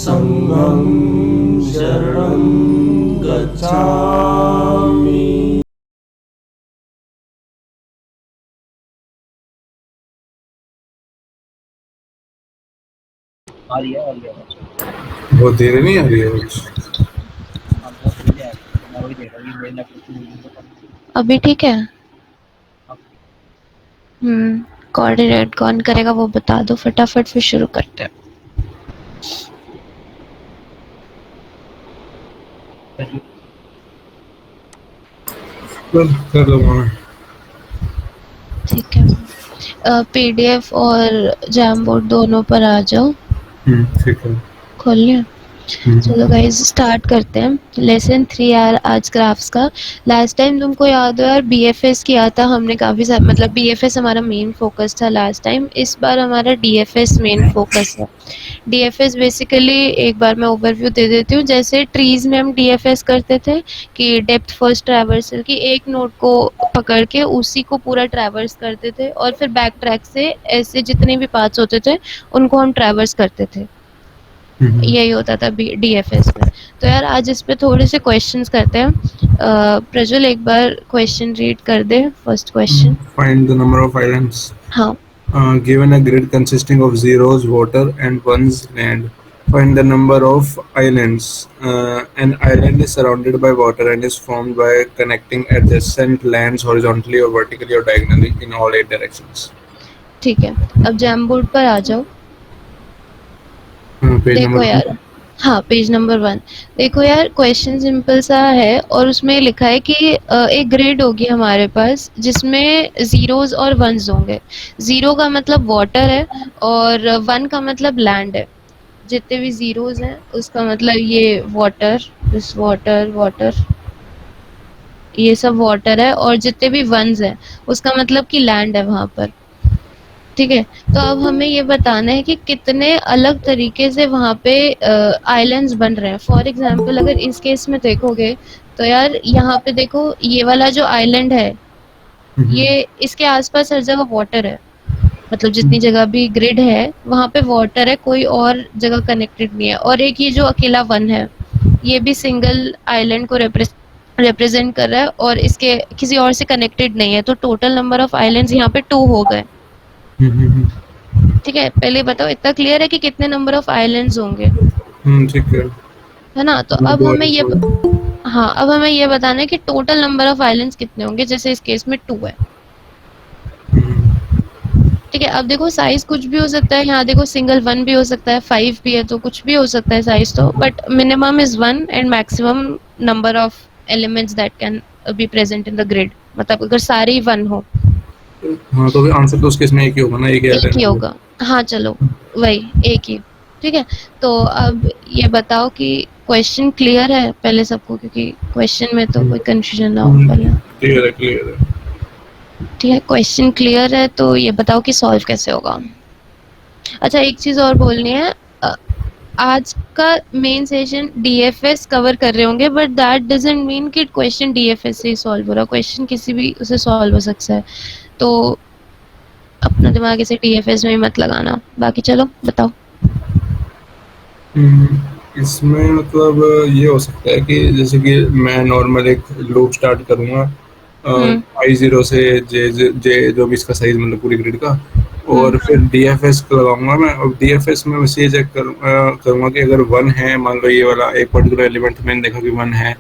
संघं शरणं गच्छामि। आ रही है बहुत धीरे नहीं आ रही है कुछ। मैं वही देख रहा हूँ मेरे नेटवर्क। अभी ठीक है। कोऑर्डिनेट कौन करेगा वो बता दो फटाफट, फिर शुरू करते हैं। कर दूंगा मैं। ठीक है, पीडीएफ और जैमबोर्ड दोनों पर आ जाओ। ठीक है। खोल लिया? चलो गाइस स्टार्ट करते हैं। लेसन 3 यार आज ग्राफ्स का। लास्ट टाइम तुमको याद हो यार बीएफएस किया था हमने काफ़ी सारा, मतलब बीएफएस हमारा मेन फोकस था लास्ट टाइम। इस बार हमारा डीएफएस मेन फोकस है। डीएफएस बेसिकली एक बार मैं ओवरव्यू दे देती हूँ। जैसे ट्रीज में हम डीएफएस करते थे कि डेप्थ फर्स्ट ट्रैवर्सल की एक नोड को पकड़ के उसी को पूरा ट्रैवर्स करते थे और फिर बैक ट्रैक से ऐसे जितने भी पार्ट्स होते थे उनको हम ट्रैवर्स करते थे। यही होता था डीएफएस में। तो यार आज इस पे थोड़े से क्वेश्चंस करते हैं। प्रज्वल एक बार क्वेश्चन रीड कर दे, first question. Find the number of islands. हाँ, Given a grid consisting of zeros, water, and ones land, find the number of islands. An island is surrounded by water and is formed by connecting adjacent lands horizontally or vertically or diagonally in all 8 directions. ठीक है। अब जैमबोर्ड पर आ जाओ। Page देखो number यार, हाँ page number 1। देखो यार क्वेश्चन सिंपल सा है और उसमें लिखा है कि एक ग्रिड होगी हमारे पास जिसमें जीरोज और वंस होंगे। जीरो का मतलब वाटर है और वन का मतलब लैंड है। जितने भी जीरोज हैं उसका मतलब ये वाटर, दिस वाटर वाटर, ये सब वाटर है और जितने भी वंस हैं उसका मतलब कि लैंड है वहां पर। ठीक है, तो अब हमें ये बताना है कि कितने अलग तरीके से वहाँ पे आइलैंड्स बन रहे हैं। फॉर एग्जांपल अगर इस केस में देखोगे तो यार यहाँ पे देखो ये वाला जो आइलैंड है ये इसके आसपास हर जगह वाटर है। मतलब जितनी जगह भी ग्रिड है वहाँ पे वाटर है, कोई और जगह कनेक्टेड नहीं है। और एक ये जो अकेला वन है ये भी सिंगल आइलैंड को रिप्रेजेंट कर रहा है और इसके किसी और से कनेक्टेड नहीं है। तो टोटल नंबर ऑफ आइलैंड्स यहाँ पे 2 हो गए। ठीक है, पहले बताओ इतना क्लियर है कि कितने नंबर ऑफ आइलैंड्स होंगे? ठीक है ना? तो अब हमें ये हाँ, अब हमें ये बताना है कि टोटल नंबर ऑफ आइलैंड्स कितने होंगे। जैसे इस केस में 2 है। ठीक है, अब देखो साइज कुछ भी हो सकता है। यहाँ देखो सिंगल 1 भी हो सकता है, 5 भी है, तो कुछ भी हो सकता है साइज तो। But minimum is 1 and maximum number of elements that can be present in the grid. मतलब अगर सारे ही 1 हो। हाँ तो आंसर तो उस केस में एक ही होगा ना, एक ही होगा। हाँ चलो वही एक ही। ठीक है, तो अब ये बताओ कि क्वेश्चन क्लियर है पहले सबको, क्योंकि क्वेश्चन में तो कोई कंफ्यूजन ना हो पहले। क्लियर है, क्लियर है। ठीक है, क्वेश्चन क्लियर है तो ये बताओ कि सॉल्व कैसे होगा। अच्छा एक चीज और बोलनी है, आज का मेन सेशन डीएफएस कवर कर रहे होंगे बट दैट डजंट मीन कि क्वेश्चन डीएफएस से ही सॉल्व हो रहा। क्वेश्चन किसी भी उसे सॉल्व हो सकता है, तो अपना दिमाग इसे डीएफएस में ही मत लगाना। बाकी चलो बताओ। इसमें मतलब ये हो सकता है कि जैसे कि मैं नॉर्मल एक लूप स्टार्ट करूंगा I0 से जे जो भी इसका साइज मतलब पूरी ग्रिड का, और फिर डीएफएस लगाऊंगा मैं। और डीएफएस में वैसे ये चेक करूंगा कि अगर 1 है, मान लो ये वाला एक पर्टिकुलर एलिमेंट मैंने देखा कि 1 है,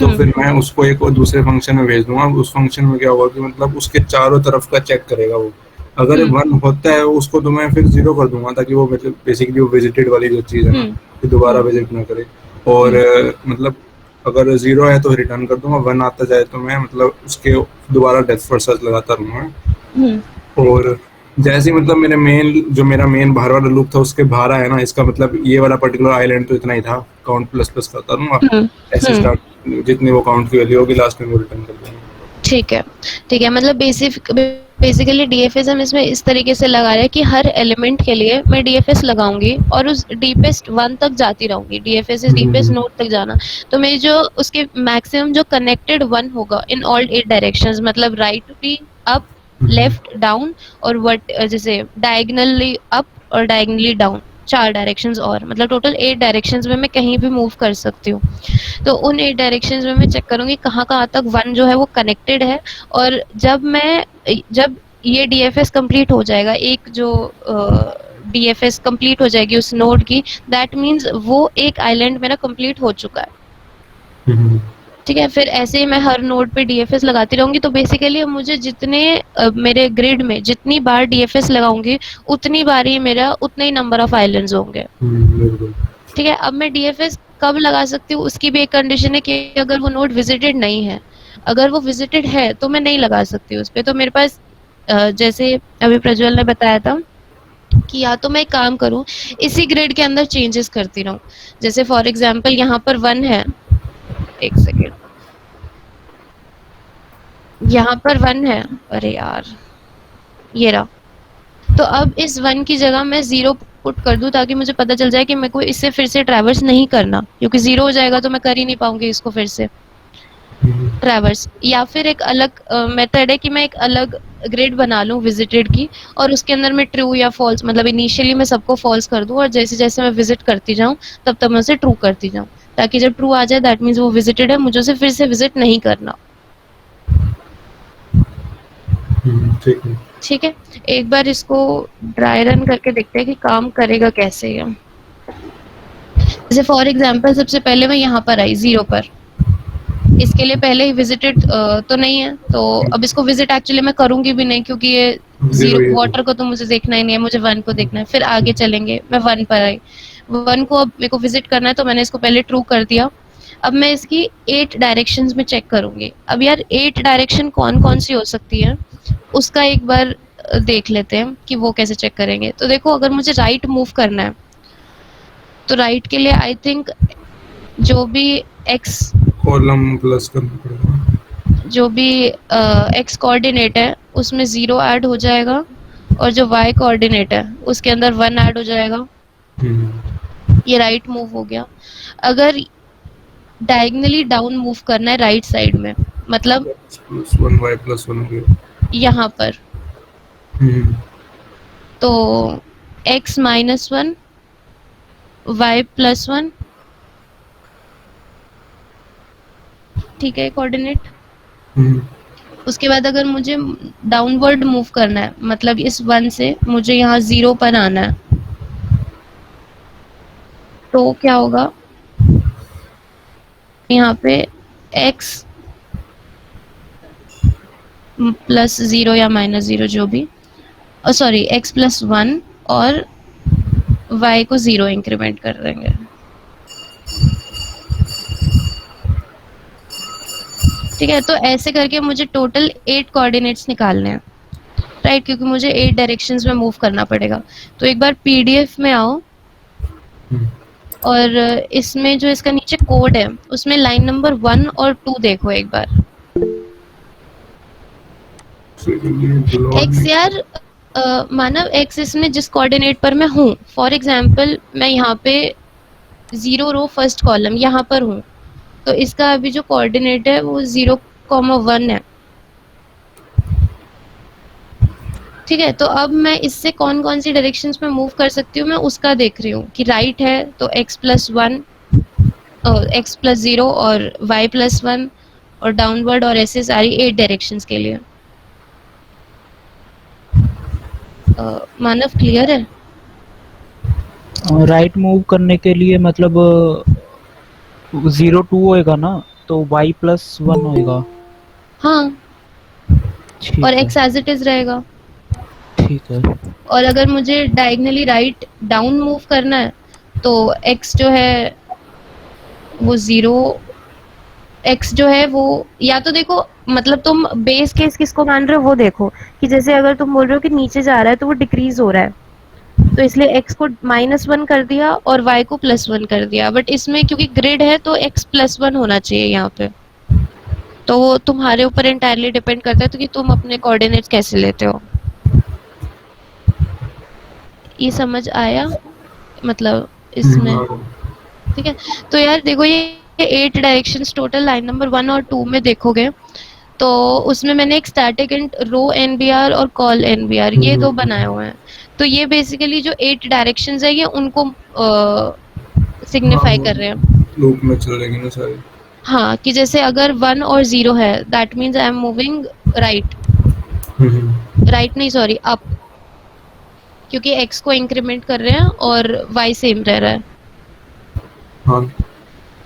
तो फिर मैं उसको एक और दूसरे फंक्शन में भेज दूंगा। उस फंक्शन में क्या होगा कि मतलब उसके चारों तरफ का चेक करेगा वो। अगर 1 होता है उसको तो मैं फिर 0 कर दूंगा ताकि वो मतलब बेसिकली वो विजिटेड वाली जो चीज़ है ना कि दोबारा विजिट ना करे। और मतलब अगर 0 है तो रिटर्न कर दूंगा, 1 आता जाए तो मैं मतलब उसके दोबारा डेप्थ फर्स्ट सर्च लगाता रहूंगा। और जैसे मतलब मेरा मेन बाहर वाला लूप था उसके बाहर है ना, इसका मतलब ये वाला पर्टिकुलर आइलैंड तो इतना ही था, काउंट प्लस प्लस करता रहूंगा। ऐसे स्टार्ट जितनी वो काउंट की वैल्यू होगी लास्ट में वो रिटर्न कर दूंगा। ठीक है, ठीक है। मतलब बेसिकली डीएफएस हम इसमें इस तरीके से लगा रहे हैं कि हर एलिमेंट के लिए मैं डीएफएस लगाऊंगी और उस डीपेस्ट 1 तक जाती रहूंगी। डीएफएस से डीपेस्ट नोड तक जाना, तो मेरी जो उसके मैक्सिमम जो कनेक्टेड 1 होगा इन ऑल 8 डायरेक्शंस, मतलब राइट भी अप, लेफ्ट डाउन और जैसे डायगनली अप और डायगनली डाउन, 4 डायरेक्शंस और, मतलब टोटल 8 डायरेक्शंस में मैं कहीं भी मूव कर सकती हूँ। तो उन 8 डायरेक्शंस में मैं चेक करूँगी कहाँ-कहाँ तक 1 जो है वो कनेक्टेड है, और जब ये डीएफएस कंप्लीट हो जाएगा, एक जो डीएफएस कंप्लीट हो जाएगी उस नोड की, दैट मीन्स वो एक आइलैंड मेरा कंप्लीट हो चुका है। ठीक है, फिर ऐसे ही मैं हर नोड पे डीएफएस लगाती रहूंगी। तो बेसिकली अब मुझे जितने मेरे ग्रिड में जितनी बार डीएफएस लगाऊंगी उतनी बार ही मेरा उतना ही नंबर ऑफ आइलैंड्स होंगे। बिल्कुल। ठीक है, अब मैं डीएफएस कब लगा सकती हूँ उसकी भी एक कंडीशन है कि अगर वो नोड विजिटेड नहीं है। अगर वो विजिटेड है तो मैं नहीं लगा सकती उस पे। तो मेरे पास जैसे अभी प्रज्वल ने बताया था कि या तो मैं एक काम करूं, इसी ग्रिड के अंदर चेंजेस करती रहूं। जैसे फॉर एग्जांपल यहाँ पर 1 है, एक सेकेंड, यहाँ पर 1 है, अरे यार ये रहा। तो अब इस 1 की जगह मैं 0 पुट कर दूं ताकि मुझे पता चल जाए कि मेरे को इससे फिर से ट्रैवर्स नहीं करना, क्योंकि 0 हो जाएगा तो मैं कर ही नहीं पाऊंगी इसको फिर से ट्रैवर्स। या फिर एक अलग मेथड है कि मैं एक अलग ग्रिड बना लूं विजिटेड की, और उसके अंदर मैं ट्रू या फॉल्स, मतलब इनिशियली मैं सबको फॉल्स कर दूं और जैसे जैसे मैं विजिट करती जाऊं तब तब मैं उसे ट्रू करती जाऊं, ताकि जब ट्रू आ जाए दैट मीन्स वो विजिटेड है, मुझे उसे फिर से विजिट नहीं करना। ठीक है। ठीक है, एक बार इसको ड्राई रन करके देखते हैं कि काम करेगा कैसे ये। जैसे फॉर एग्जांपल सबसे पहले मैं यहाँ पर आई 0 पर, इसके लिए पहले ही विजिटेड तो नहीं है, तो अब इसको विजिट एक्चुअली मैं करूंगी भी नहीं, क्योंकि ये 0 वाटर को तो मुझे देखना ही नहीं है, मुझे 1 को देखना है। फिर आगे चलेंगे, मैं 1 पर आई, 1 को अब मेरे को विजिट करना है तो मैंने इसको पहले ट्रू कर दिया। अब मैं इसकी 8 डायरेक्शंस में चेक करूंगी। अब यार 8 डायरेक्शन कौन कौन सी हो सकती है उसका एक बार देख लेते हैं कि वो कैसे चेक करेंगे। तो देखो, अगर मुझे राइट मूव करना है तो राइट के लिए आई थिंक जो भी एक्स कॉलम प्लस करना पड़ेगा, जो भी एक्स कोऑर्डिनेट है उसमें 0 ऐड हो जाएगा, और जो वाई कोऑर्डिनेट है उसके अंदर 1 ऐड हो जाएगा। ये राइट मूव हो गया। अगर डायगनली डाउन मूव करना है राइट साइड में, मतलब +1 y +1 हो गया यहाँ पर, तो x -1 y +1, ठीक है कोऑर्डिनेट। उसके बाद अगर मुझे डाउनवर्ड मूव करना है, मतलब इस 1 से मुझे यहाँ 0 पर आना है, तो क्या होगा, यहाँ पे x +0 या -0 जो भी, सॉरी x +1 और y को 0 इंक्रीमेंट कर देंगे। ठीक है, तो ऐसे करके मुझे टोटल 8 कोऑर्डिनेट्स निकालने हैं, राइट, क्योंकि मुझे 8 डायरेक्शंस में मूव करना पड़ेगा। तो एक बार पीडीएफ में आओ, और इसमें जो इसका नीचे कोड है उसमें लाइन नंबर 1 और 2 देखो एक बार। एक्स यार मानव एक्स इसमें जिस कोऑर्डिनेट पर मैं हूँ, फॉर एग्जांपल मैं यहाँ पे 0 रो फर्स्ट कॉलम यहाँ पर हूँ, तो इसका अभी जो कोऑर्डिनेट है वो 0,1 है। ठीक है, तो अब मैं इससे कौन कौन सी डायरेक्शंस में मूव कर सकती हूँ मैं उसका देख रही हूँ कि राइट है तो x +1 x +0 और y +1 और डाउनवर्ड, और ऐसे सारी 8 डायरेक्शंस के लिए। मानव क्लियर है? राइट मूव करने के लिए मतलब 0 2 होएगा ना, तो y +1 होएगा। हाँ, और है, x एज इट इज रहेगा। ठीक है। और अगर मुझे डायगनली राइट डाउन मूव करना है तो x जो है वो 0, x जो है वो, या तो देखो मतलब तुम बेस केस किसको मान रहे हो वो देखो, कि जैसे अगर तुम बोल रहे हो कि नीचे जा रहा है तो वो डिक्रीज हो रहा है, तो इसलिए x को -1 कर दिया और y को +1 कर दिया। बट इसमें क्योंकि ग्रिड है तो x +1 होना चाहिए यहाँ पे, तो वो तुम्हारे ऊपर एंटायरली डिपेंड करता है तो कि तुम अपने कोऑर्डिनेट्स कैसे लेते हो। ये समझ आया मतलब इसमें? ठीक है, तो यार देखो ये 8 डायरेक्शंस टोटल लाइन नंबर 1 और 2 में देखोगे तो उसमें मैंने एक स्टैटिक एंड रो NBR और कॉल NBR ये 2 बनाए हुए हैं। तो ये बेसिकली जो 8 डायरेक्शंस है ये उनको सिग्निफाई कर रहे हैं। लूप में चल रही ना सारी। हाँ, कि जैसे अगर 1 और 0 है that means I am moving right, right नहीं सॉरी अप, क्योंकि x को इंक्रीमेंट कर रहे हैं और y सेम रह रहा है। हाँ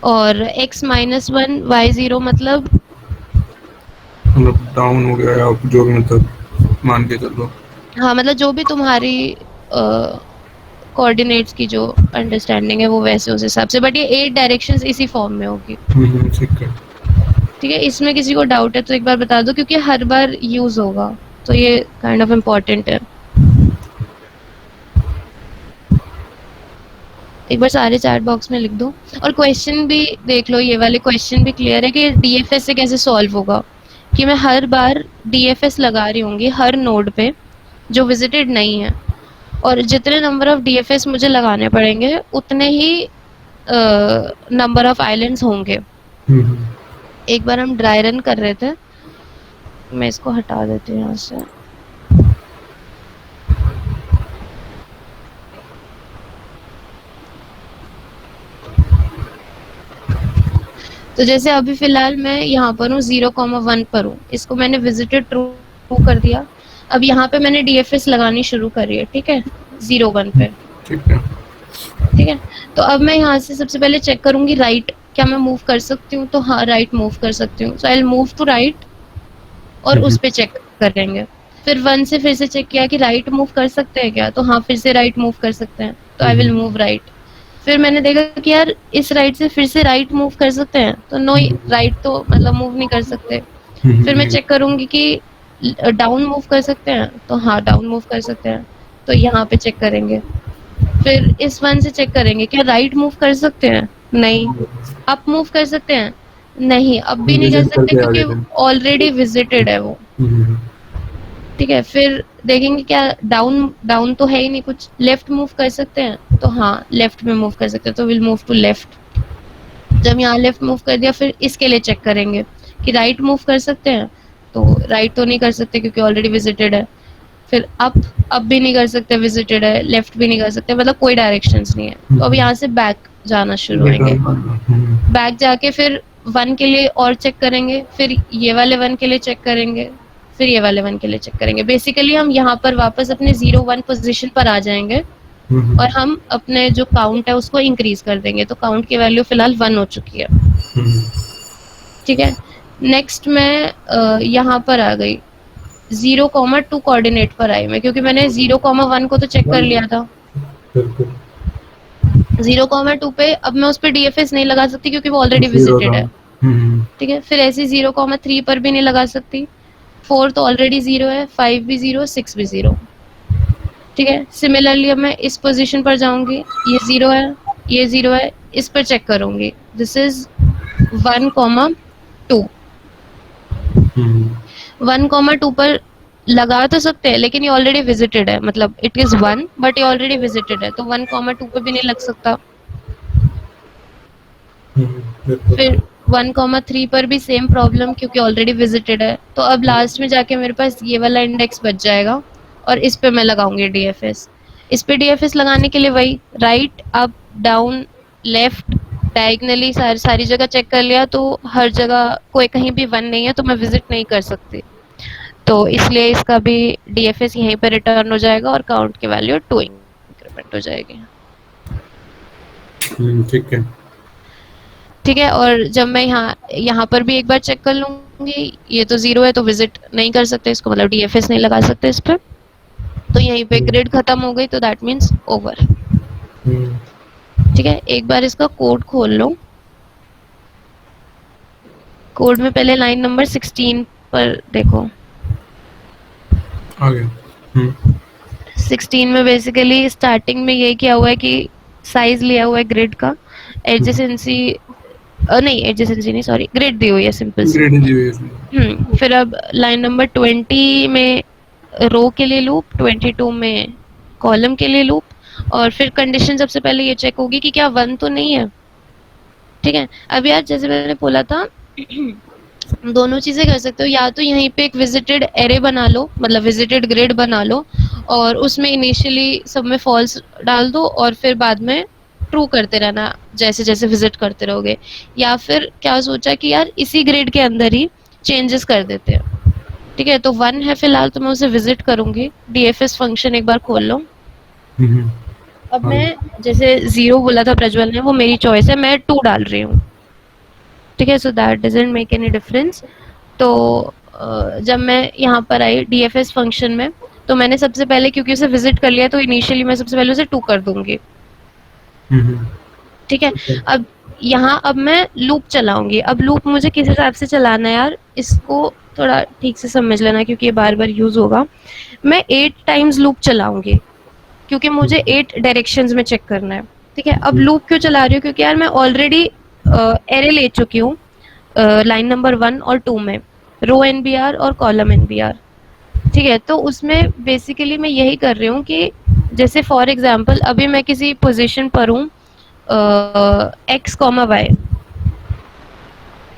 और x माइनस 1 y 0 मतलब डाउन हो गया, आप जो भी मतलब मान के चलो। हाँ मतलब जो भी तुम्हारी कोऑर्डिनेट्स की जो अंडरस्टैंडिंग है वो वैसे उस हिसाब से, बट ये 8 डायरेक्शंस इसी फॉर्म में होगी। ठीक है। ठीक है, इसमें किसी को डाउट है तो एक बार बता दो, क्योंकि हर बार यूज होगा तो ये काइंड ऑफ इम्पोर्टेंट है। एक बार सारे चैट बॉक्स में लिख दो और क्वेश्चन भी देख लो, ये वाले क्वेश्चन भी क्लियर है कि डीएफएस से कैसे सॉल्व होगा। कि मैं हर बार डीएफएस लगा रही होंगी हर नोड पे जो विजिटेड नहीं है, और जितने नंबर ऑफ डीएफएस मुझे लगाने पड़ेंगे उतने ही नंबर ऑफ आइलैंड्स होंगे। एक बार हम ड्राई रन कर रहे थे, मैं इसको हटा देती हूँ यहाँ से। तो जैसे अभी फिलहाल मैं यहाँ पर हूँ 0,1 पर हूँ, इसको मैंने विजिटेड ट्रू कर दिया। अब यहाँ पे मैंने डीएफएस लगानी शुरू करी है, ठीक है 0,1 पे। ठीक है, तो अब मैं यहाँ से सबसे पहले चेक करूंगी राइट क्या मैं मूव कर सकती हूँ, तो हाँ राइट मूव कर सकती हूँ, so I will move to right और उस पे चेक करेंगे। फिर 1 से फिर से चेक किया कि राइट मूव कर सकते हैं क्या, तो हाँ फिर से राइट मूव कर सकते हैं, तो आई विल मूव राइट। फिर मैंने देखा कि यार इस राइट से फिर से राइट मूव कर सकते हैं, तो नो राइट तो मतलब मूव नहीं कर सकते। फिर मैं चेक करूंगी कि डाउन मूव कर सकते हैं, तो हाँ डाउन मूव कर सकते हैं, तो यहाँ पे चेक करेंगे। फिर इस 1 से चेक करेंगे क्या राइट मूव कर सकते हैं, नहीं। अप मूव कर सकते हैं, नहीं अब भी नहीं कर सकते क्योंकि ऑलरेडी विजिटेड है वो। ठीक है, फिर देखेंगे क्या डाउन तो है ही नहीं कुछ। लेफ्ट मूव कर सकते हैं, तो हाँ लेफ्ट में मूव कर सकते हैं, तो विल मूव टू लेफ्ट। जब यहाँ लेफ्ट मूव कर दिया फिर इसके लिए चेक करेंगे कि राइट मूव कर सकते हैं, तो राइट तो नहीं कर सकते क्योंकि ऑलरेडी विजिटेड है। फिर अप भी नहीं कर सकते, विजिटेड है। लेफ्ट भी नहीं कर सकते, मतलब कोई डायरेक्शंस नहीं है। तो अब यहाँ से बैक जाना शुरू होंगे। बैक जाके फिर 1 के लिए और चेक करेंगे, फिर ये वाले 1 के लिए चेक करेंगे, फिर ये वाले 1 के लिए चेक करेंगे। बेसिकली हम यहाँ पर वापस अपने 0-1 पोजीशन पर आ जाएंगे और हम अपने जो काउंट है उसको इंक्रीज कर देंगे। तो काउंट की वैल्यू फिलहाल 1 हो चुकी है। ठीक है, नेक्स्ट मैं यहाँ पर आ गई 0,2 कोऑर्डिनेट पर आई मैं, क्योंकि मैंने 0,1 को तो चेक कर लिया था। 0,2 पे अब मैं उस पर डीएफएस नहीं लगा सकती क्योंकि वो ऑलरेडी विजिटेड है। ठीक है, फिर ऐसे 0,3 पर भी नहीं लगा सकती। 4 तो ऑलरेडी 0 है, 5 भी 0, 6 भी 0। ठीक है, सिमिलरली अब मैं इस पोजीशन पर जाऊंगी, ये 0 है, ये 0 है, इस पर चेक करूंगी। This is 1,2। 1,2 पर लगा तो सकते हैं लेकिन ये ऑलरेडी विजिटेड है, मतलब इट इज 1 बट ये ऑलरेडी विजिटेड है, तो 1,2 पे भी नहीं लग सकता। फिर 1,3 पर भी सेम प्रॉब्लम क्योंकि ऑलरेडी विजिटेड है। तो अब लास्ट में जाके मेरे पास ये वाला इंडेक्स बच जाएगा और इस पे मैं लगाऊंगी डीएफएस। इस पे डीएफएस लगाने के लिए वही right up down left diagonally सारी जगह चेक कर लिया, तो हर जगह कोई कहीं भी 1 नहीं है तो मैं विजिट नहीं कर सकती, तो इसलिए इसका भी डीएफएस यहीं पे रिटर्न हो जाएगा और काउंट की वैल्यू 2 इंक्रीमेंट हो जाएगी। ठीक है। ठीक है, और जब मैं यहाँ पर भी एक बार चेक कर लूंगी, ये तो 0 है तो विजिट नहीं कर सकते इसको, मतलब डीएफएस नहीं लगा सकते इस पर, तो यहीं पे ग्रिड खत्म हो गई, तो दैट मीन्स ओवर। ठीक है, एक बार इसका कोड खोल लो। कोड में पहले लाइन नंबर 16 पर देखो। आ गया। 16 में बेसिकली स्टार्टिंग में ये किया हुआ है कि साइज लिया हुआ है ग्रिड का, एडजेसेंसी नहीं सॉरी ग्रिड दी हुई है सिंपल सी। ग्रिड दी हुई है। फिर अब लाइन नंबर 20 में रो के लिए लूप, 22 में कॉलम के लिए लूप, और फिर कंडीशन सबसे पहले ये चेक होगी कि क्या 1 तो नहीं है। ठीक है, अब यार जैसे मैंने बोला था दोनों चीज़ें कर सकते हो, या तो यहीं पे एक विजिटेड एरे बना लो, मतलब विजिटेड ग्रिड बना लो और उसमें इनिशियली सब में फॉल्स डाल दो और फिर बाद में ट्रू करते रहना जैसे जैसे विजिट करते रहोगे। या फिर क्या सोचा कि यार इसी ग्रिड के अंदर ही चेंजेस कर देते हैं। ठीक है, तो 1 है फिलहाल, तो मैं उसे विजिट करूंगी। डीएफएस फंक्शन एक बार खोल लो। अब हाँ। मैं जैसे 0 बोला था प्रज्वल ने, वो मेरी चॉइस है, मैं 2 डाल रही हूँ। ठीक है, so that doesn't make any difference. तो जब मैं यहाँ पर आई डीएफएस फंक्शन में, तो मैंने सबसे पहले क्योंकि उसे विजिट कर लिया, तो इनिशियली मैं सबसे पहले उसे 2 कर दूंगी। ठीक है, अब यहाँ अब मैं लूप चलाऊंगी। अब लूप मुझे किस हिसाब से चलाना है यार, इसको थोड़ा ठीक से समझ लेना क्योंकि ये बार बार यूज होगा। मैं 8 टाइम्स लूप चलाऊंगी क्योंकि मुझे 8 डायरेक्शंस में चेक करना है। ठीक है, अब लूप क्यों चला रही हूँ, क्योंकि यार मैं ऑलरेडी एरे ले चुकी हूँ लाइन नंबर 1 और 2 में, रो एनबीआर और कॉलम एनबीआर। ठीक है, तो उसमें बेसिकली मैं यही कर रही हूँ कि जैसे फॉर एग्जांपल अभी मैं किसी पोजीशन पर हूँ एक्स कॉमा वाई।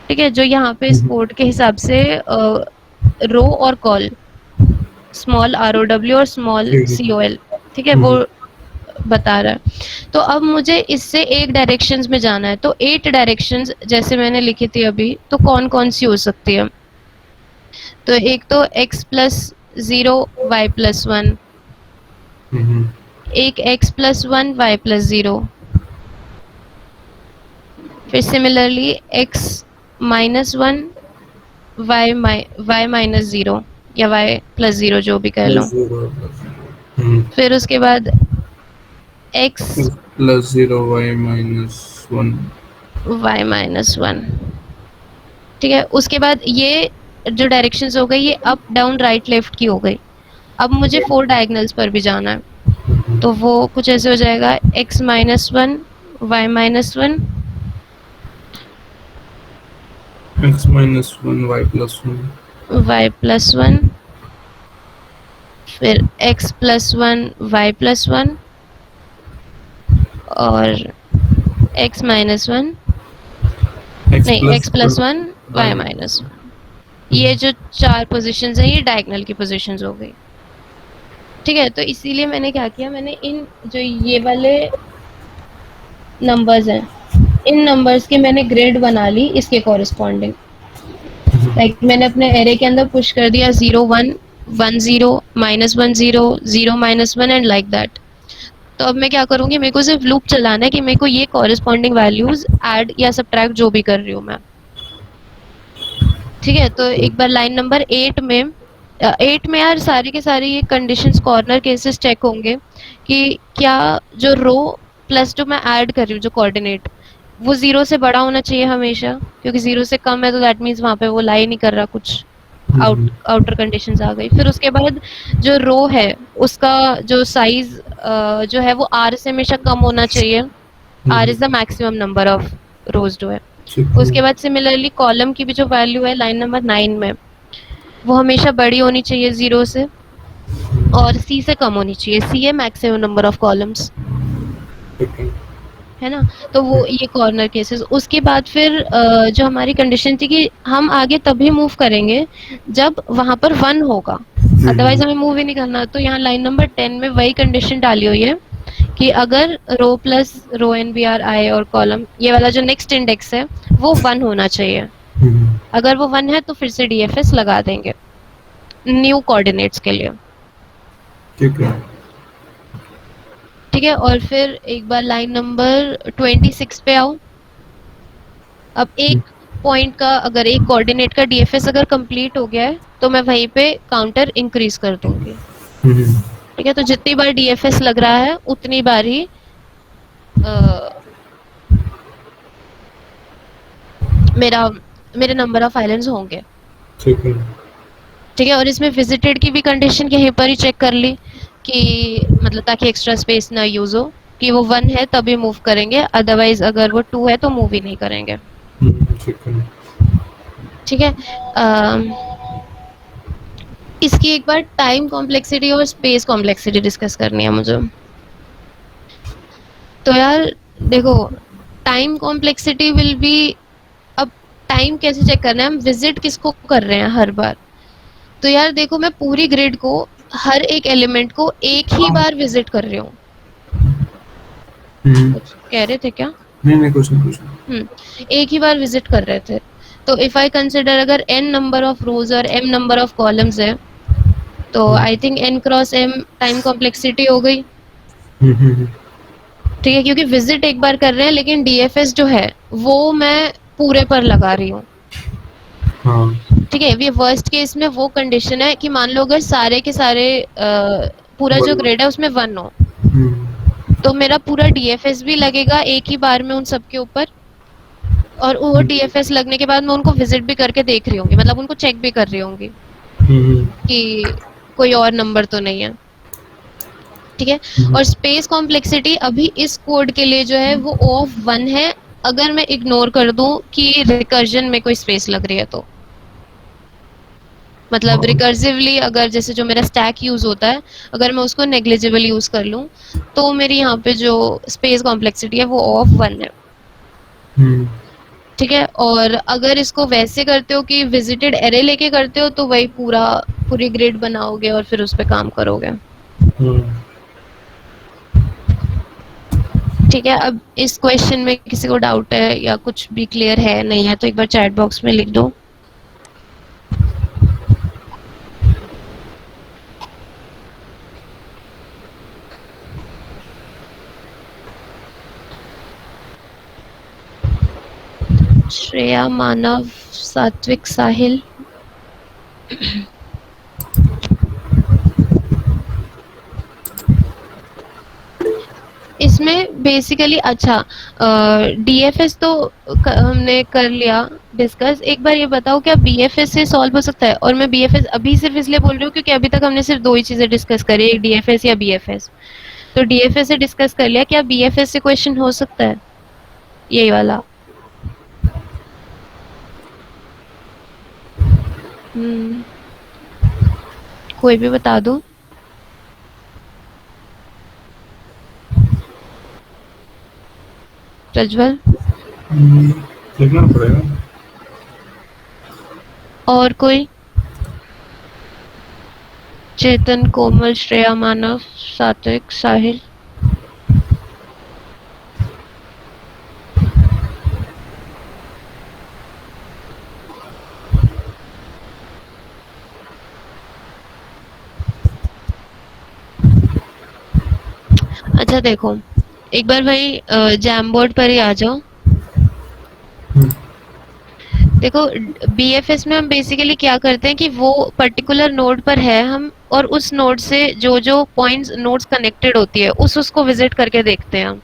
ठीक है, जो यहाँ पे इस कोड के हिसाब से रो और कॉल, स्मॉल आर ओ डब्ल्यू और स्मॉल सी ओ एल, ठीक है, वो बता रहा है। तो अब मुझे इससे एक डायरेक्शंस में जाना है, तो 8 डायरेक्शंस जैसे मैंने लिखी थी अभी, तो कौन कौन सी हो सकती है। तो एक तो x+0 y+1, एक x+1 y+0, फिर सिमिलरली x-1 y-0 या y+0 जो भी कह लो। फिर उसके बाद x +0 y-1 y-1। ठीक है, उसके बाद ये जो डायरेक्शंस हो गई ये अप डाउन राइट लेफ्ट की हो गई। अब मुझे 4 डायगोनल्स पर भी जाना है, तो वो कुछ ऐसे हो जाएगा x-1 y-1 x-1 y+1 y+1, फिर x+1 y+1 और x-1 नहीं x+1 y-1। ये जो 4 पोजीशंस हैं ये डायगोनल की पोजीशंस हो गई। ठीक है, तो इसीलिए मैंने क्या किया, मैंने इन जो ये वाले नंबर्स हैं, इन नंबर्स के मैंने ग्रेड बना ली इसके कॉरेस्पॉन्डिंग। लाइक मैंने अपने एरे के अंदर पुश कर दिया 0 1 1 0 -1 0 0 -1 एंड लाइक दैट। तो अब मैं क्या करूँगी, मेरे को सिर्फ लूप चलाना है कि मेरे को ये कॉरेस्पॉन्डिंग वैल्यूज ऐड या सब्ट्रैक्ट जो भी कर रही हूँ मैं। ठीक है, तो एक बार लाइन नंबर 8 में यार सारे के सारे ये कंडीशंस कॉर्नर केसेस चेक होंगे कि क्या जो रो प्लस जो मैं ऐड कर रही हूँ जो कोऑर्डिनेट, वो 0 से बड़ा होना चाहिए हमेशा, क्योंकि 0 से कम है तो दैट मीन्स वहाँ पे वो लाई नहीं कर रहा कुछ, आउटर कंडीशंस आ गई। फिर उसके बाद जो रो है उसका जो साइज जो है वो r से हमेशा कम होना चाहिए, r is the maximum number of रोज जो है। उसके बाद सिमिलरली कॉलम की भी जो वैल्यू है लाइन नंबर 9 में, वो हमेशा बड़ी होनी चाहिए 0 से और c से कम होनी चाहिए, c है मैक्सिमम नंबर ऑफ कॉलम्स, है ना। तो वो ये कॉर्नर केसेस। उसके बाद फिर जो हमारी कंडीशन थी कि हम आगे तभी मूव करेंगे जब वहाँ पर 1 होगा, अदरवाइज हमें मूव ही नहीं करना। तो यहाँ लाइन नंबर 10 में वही कंडीशन डाली हुई है कि अगर रो प्लस रो एनबीआर आए और कॉलम ये वाला जो नेक्स्ट इंडेक्स है वो 1 होना चाहिए। अगर वो 1 है तो फिर से डीएफएस लगा देंगे न्यू कोऑर्डिनेट्स के लिए। ठीक है। ठीक है, और फिर एक बार लाइन नंबर 26 पे आओ। अब एक पॉइंट का अगर एक कोऑर्डिनेट का डीएफएस अगर कंप्लीट हो गया है तो मैं वहीं पे काउंटर इंक्रीज कर दूंगी। ठीक है, तो जितनी बार डीएफएस लग रहा है उतनी बार ही मेरे नंबर ऑफ आइलैंड्स होंगे। ठीक है। ठीक है, और इसमें विजिटेड की भी कंडीशन यहीं पर ही चेक कर ली कि मतलब ताकि एक्स्ट्रा स्पेस ना यूज हो, कि वो 1 है तभी मूव करेंगे, अदरवाइज अगर वो 2 है तो मूव ही नहीं करेंगे। ठीक है, इसकी एक बार टाइम कॉम्प्लेक्सिटी और स्पेस कॉम्प्लेक्सिटी डिस्कस करनी है मुझे। तो यार देखो, टाइम कॉम्प्लेक्सिटी विल बी, अब टाइम कैसे चेक करना है, हम विजिट किसको कर रहे हैं हर बार। तो यार देखो मैं पूरी ग्रिड को, हर एक एलिमेंट को एक ही बार विजिट कर रही हूँ। कुछ कह रहे थे क्या? नहीं कुछ नहीं। एक ही बार विजिट कर रहे थे। तो इफ आई कंसिडर अगर n नंबर ऑफ रोज और m नंबर ऑफ कॉलम्स है, तो I think n cross m time complexity हो गई। ठीक है, क्योंकि विजिट एक बार कर रहे हैं, लेकिन डीएफएस जो है वो मैं पूरे पर लगा रही हूँ। ठीक है, ये वर्स्ट केस में वो कंडीशन है कि मान लो अगर सारे के सारे पूरा जो ग्रिड है उसमें 1 हो, तो मेरा पूरा डीएफएस भी लगेगा एक ही बार में उन सब के ऊपर, और वो डीएफएस लगने के बाद मैं उनको विजिट भी करके देख रही होंगी, मतलब उनको चेक भी कर रही होंगी कि कोई और नंबर तो नहीं है। ठीक है, और स्पेस कॉम्प्लेक्सिटी अभी इस कोड के लिए जो है वो O ऑफ 1 है, अगर मैं इग्नोर कर दूं कि रिकर्जन में कोई स्पेस लग रही है तो। मतलब रिकर्सिवली अगर जैसे जो मेरा स्टैक यूज होता है, अगर मैं उसको नेग्लिजिबल यूज कर लूं, तो मेरी यहाँ पे जो स्पेस कॉम्प्लेक्सिटी है वो O ऑफ 1 है। ठीक है, और अगर इसको वैसे करते हो कि विजिटेड एरे लेके करते हो, तो वही पूरी ग्रिड बनाओगे और फिर उस पे काम करोगे। ठीक है, अब इस क्वेश्चन में किसी को डाउट है या कुछ भी क्लियर है नहीं है तो एक बार चैट बॉक्स में लिख दो। श्रेया, मानव, सात्विक, साहिल। इसमें बेसिकली अच्छा डीएफएस तो हमने कर लिया डिस्कस। एक बार ये बताओ क्या बीएफएस से सॉल्व हो सकता है? और मैं बीएफएस अभी सिर्फ इसलिए बोल रही हूँ क्योंकि अभी तक हमने सिर्फ दो ही चीजें डिस्कस करी, एक डीएफएस या बीएफएस। तो डीएफएस से डिस्कस कर लिया, क्या बीएफएस से क्वेश्चन हो सकता है यही वाला? कोई भी बता दो। प्रज्वल, देखना पड़ेगा। और कोई? चेतन, कोमल, श्रेया, मानव, सात्विक, साहिल। अच्छा देखो, एक बार भाई जैम बोर्ड पर ही आ जाओ। देखो बीएफएस में हम बेसिकली क्या करते हैं कि वो पर्टिकुलर नोड पर है हम, और उस नोड से जो जो पॉइंट्स नोड्स कनेक्टेड होती है उसको विजिट करके देखते हैं हम,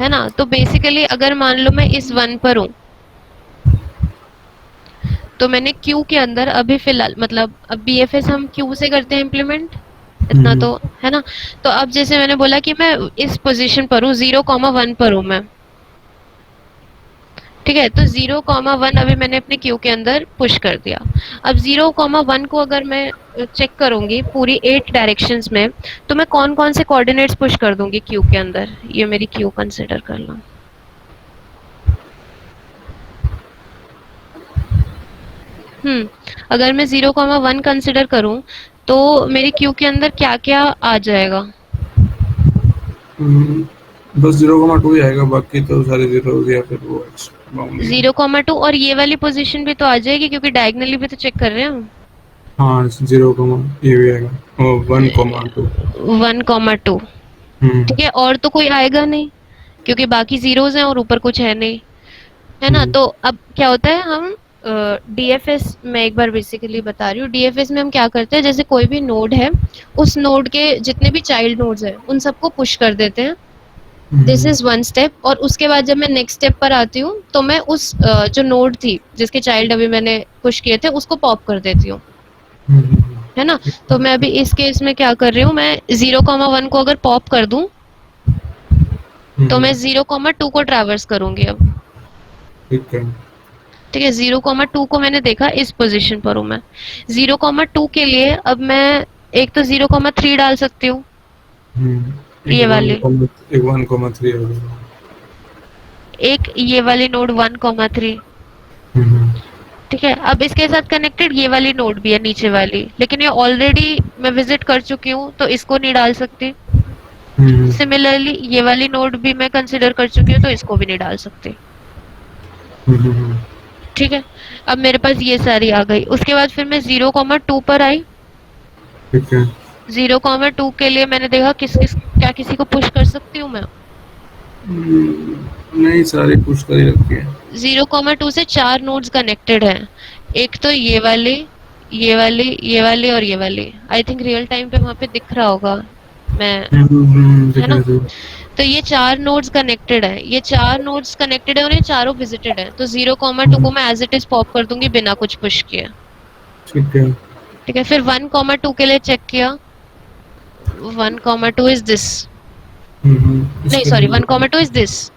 है ना। तो बेसिकली अगर मान लो मैं इस 1 पर हूँ, तो मैंने क्यू के अंदर अभी फिलहाल, मतलब अब बीएफएस हम क्यू से करते हैं इम्प्लीमेंट, इतना तो है ना। तो अब जैसे मैंने बोला कि मैं इस पोजीशन पर हूँ, 0,1 पर हूँ मैं। ठीक है, तो 0,1 अभी मैंने अपने क्यू के अंदर पुश कर दिया। अब 0,1 को अगर मैं चेक करूंगी पूरी 8 डायरेक्शंस में, तो मैं कौन कौन से कोऑर्डिनेट्स पुश कर दूंगी क्यू के अंदर, ये मेरी क्यू कंसिडर कर लो। अगर मैं 0,1 कंसिडर करूं तो मेरी क्यू के अंदर क्या क्या आ जाएगा? बस 0,2 ही आएगा, बाकी तो सारे जीरो हो गया। फिर वो 0,2 और ये वाली पोजीशन भी तो आ जाएगी क्योंकि डायगोनली भी तो चेक कर रहे हैं हम। हाँ 0, ये भी आएगा, 1,2। 1,2 ठीक है, और तो कोई आएगा नहीं क्योंकि बाकी जीरोस हैं और ऊपर कुछ है नहीं, है ना। तो अब क्या होता है, हम डीएफएस में एक बार बेसिकली बता रही हूँ, डीएफएस में हम क्या करते हैं, जैसे कोई भी नोड है उस नोड के जितने भी चाइल्ड नोड्स हैं उन सबको पुश कर देते हैं। This is 1 step. और उसके बाद जब मैं नेक्स्ट स्टेप पर आती हूँ तो मैं उस जो नोड थी जिसके चाइल्ड अभी मैंने पुश किए थे उसको पॉप कर देती हूँ, है ना। तो मैं अभी इस केस में क्या कर रही हूँ, मैं 0,1 को अगर पॉप कर दूं तो मैं 0,2 को ट्रैवर्स करूंगी अब। ठीक है, ठीक है, 0,2 को मैंने देखा, इस पोजीशन पर हूँ मैं। 0,2 के लिए अब मैं एक तो 0,3 डाल सकती हूँ, ये वाले 1,3 होगा। एक ये वाली नोड 1,3, हम्म, ठीक है। अब इसके साथ कनेक्टेड ये वाली नोड भी है नीचे वाली, लेकिन ये ऑलरेडी मैं विजिट कर चुकी हूँ तो इसको नहीं डाल सकती। हम्म, सिमिलरली ये वाली नोड भी मैं कंसिडर कर चुकी हूँ तो इसको भी नहीं डाल सकती, हम्म, ठीक है। अब मेरे पास ये सारी आ गई। उसके बाद फिर मैं 0,2 पर आई। ठीक है। 0,2 के लिए मैंने देखा क्या किसी को पुश कर सकती हूँ मैं। नहीं, सारी पुश कर ही रखी है। 0,2 से 4 नोड्स कनेक्टेड हैं। एक तो ये वाली, ये वाली, ये वाली और ये वाली। आई थिंक रियल टाइम पे वहाँ पे दिख रहा होगा मैं, है ना। तो ये 4 नोड्स कनेक्टेड है, ये 4 नोड्स कनेक्टेड है और ये चारों विजिटेड है। तो 0,2 को मैं एज इट इज पॉप कर दूंगी बिना कुछ पुश किए, ठीक है। ठीक है। फिर 1,2 के लिए चेक किया। 1,2 इज दिस, नहीं सॉरी 1,2 इज दिस,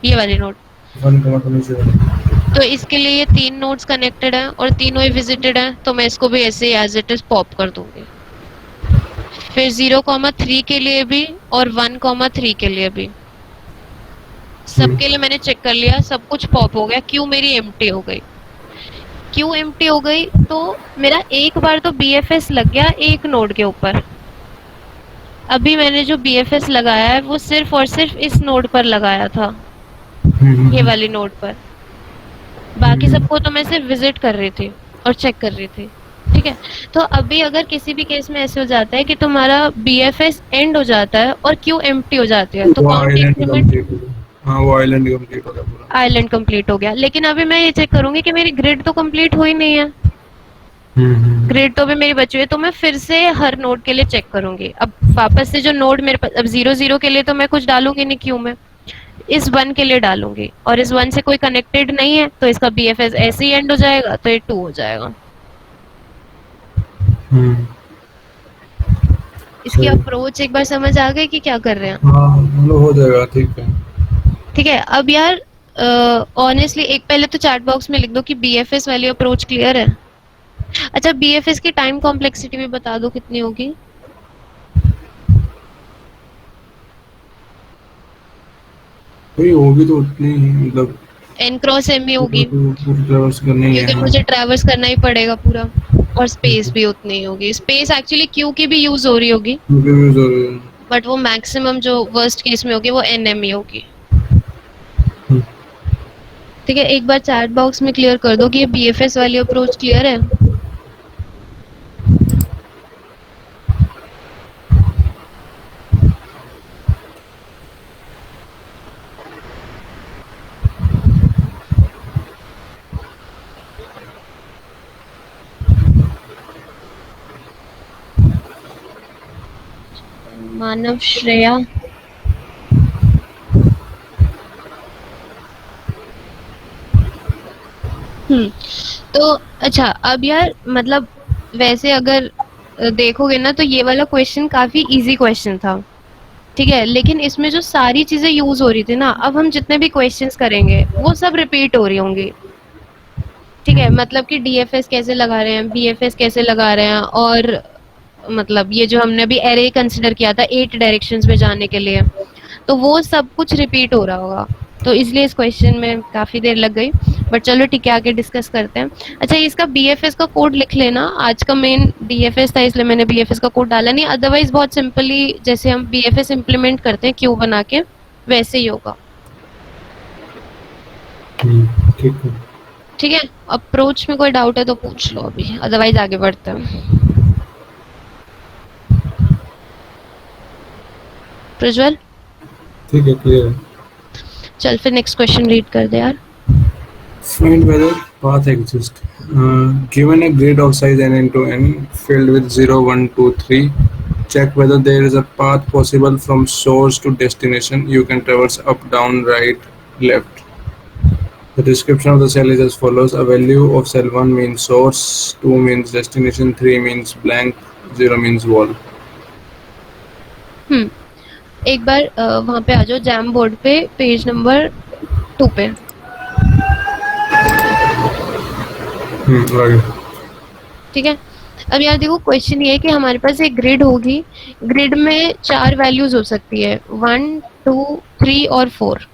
ये वाली नोड। 1,27। तो इसके लिए ये 3 नोड्स कनेक्टेड हैं और तीनों ही विजिटेड हैं, तो मैं इसको भी ऐसे ही एज इट इज पॉप कर दूंगी। फिर 0,3 के लिए भी और 1,3 के लिए भी, सबके लिए मैंने चेक कर लिया, सब कुछ पॉप हो गया। क्यू मेरी एम्प्टी हो गई। क्यू एम्प्टी हो गई तो मेरा एक बार तो बीएफएस लग गया एक नोड के ऊपर। अभी मैंने जो बीएफएस लगाया है वो सिर्फ और सिर्फ इस नोड पर लगाया था, ये वाली नोड पर। बाकी सबको तो मैं सिर्फ विजिट कर रही थी और चेक कर रही थी, ठीक है। तो अभी अगर किसी भी केस में ऐसे हो जाता है कि तुम्हारा बीएफएस एंड हो जाता है और क्यू एम्प्टी हो जाती है, तो काउंट इंक्रीमेंट, हाँ, वो आइलैंड कंप्लीट हो गया पूरा। आइलैंड कंप्लीट हो गया। लेकिन अभी मैं ये चेक करूंगी कि मेरी ग्रिड तो कंप्लीट हुई नहीं है, ग्रिड तो भी मेरी बची हुई है। तो मैं फिर से हर नोड के लिए चेक करूंगी। अब वापस से जो नोड मेरे पास, अब 0,0 के लिए तो मैं कुछ डालूंगी नहीं क्यू में, इस 1 के लिए डालूंगी। और इस 1 से कोई कनेक्टेड नहीं है तो इसका बीएफएस ऐसे ही एंड हो जाएगा, तो ये 2 हो जाएगा। इसकी अप्रोच एक बार समझ आ गई कि क्या कर रहे हैं? हाँ, मतलब हो जाएगा, ठीक है। ठीक है। अब यार ऑनेस्टली एक पहले तो चैट बॉक्स में लिख दो कि बीएफएस वाली अप्रोच क्लियर है। अच्छा, बीएफएस की टाइम कॉम्प्लेक्सिटी भी बता दो कितनी होगी। भाई होगी तो उतनी ही, मतलब n क्रॉस m ही होगी, पूरी ट्रैवर्स करनी है। क्योंकि मुझे ट्रैवर्स करना ही पड़ेगा पूरा। और स्पेस भी उतनी ही होगी। स्पेस एक्चुअली क्यू की भी यूज हो रही होगी, बट वो मैक्सिमम जो वर्स्ट केस में होगी वो nm ही होगी। ठीक है, एक बार चैट बॉक्स में क्लियर कर दो कि ये बीएफएस वाली अप्रोच क्लियर है। मानव श्रेया, तो अच्छा अब यार मतलब वैसे अगर देखोगे ना तो ये वाला क्वेश्चन काफी इजी क्वेश्चन था, ठीक है। लेकिन इसमें जो सारी चीजें यूज हो रही थी ना, अब हम जितने भी क्वेश्चंस करेंगे वो सब रिपीट हो रही होंगी, ठीक है। मतलब कि डीएफएस कैसे लगा रहे हैं, बीएफएस कैसे लगा रहे हैं, और मतलब ये जो हमने अभी एरे कंसिडर किया था 8 डायरेक्शंस में जाने के लिए, तो वो सब कुछ रिपीट हो रहा होगा। तो इसलिए इस क्वेश्चन में काफ़ी देर लग गई, बट चलो ठीक है, आगे डिस्कस करते हैं। अच्छा, इसका बीएफएस का कोड लिख लेना। आज का मेन डीएफएस था इसलिए मैंने बीएफएस का कोड डाला नहीं, अदरवाइज बहुत सिंपली जैसे हम बीएफएस इम्प्लीमेंट करते हैं क्यू बना के, वैसे ही होगा। ठीक है। ठीक है, अप्रोच में कोई डाउट है तो पूछ लो अभी, अदरवाइज आगे बढ़ते हैं। प्रज्वल, ठीक है, क्लियर है। चल फिर नेक्स्ट क्वेश्चन रीड कर दे यार। Find whether path exists. Given a grid of size n into n filled with 0, 1, 2, 3, check whether there is a path possible from source to destination. You can traverse up, down, right, left. The description of the cell is as follows. A value of cell 1 means source, 2 means destination, 3 means blank, 0 means wall. एक बार वहाँ पे आ जाओ jam board पे, page number 2 पे। ठीक है, अब यार देखो क्वेश्चन ये है कि हमारे पास एक ग्रिड होगी, ग्रिड में 4 वैल्यूज हो सकती है, 1, 2, 3 और 4।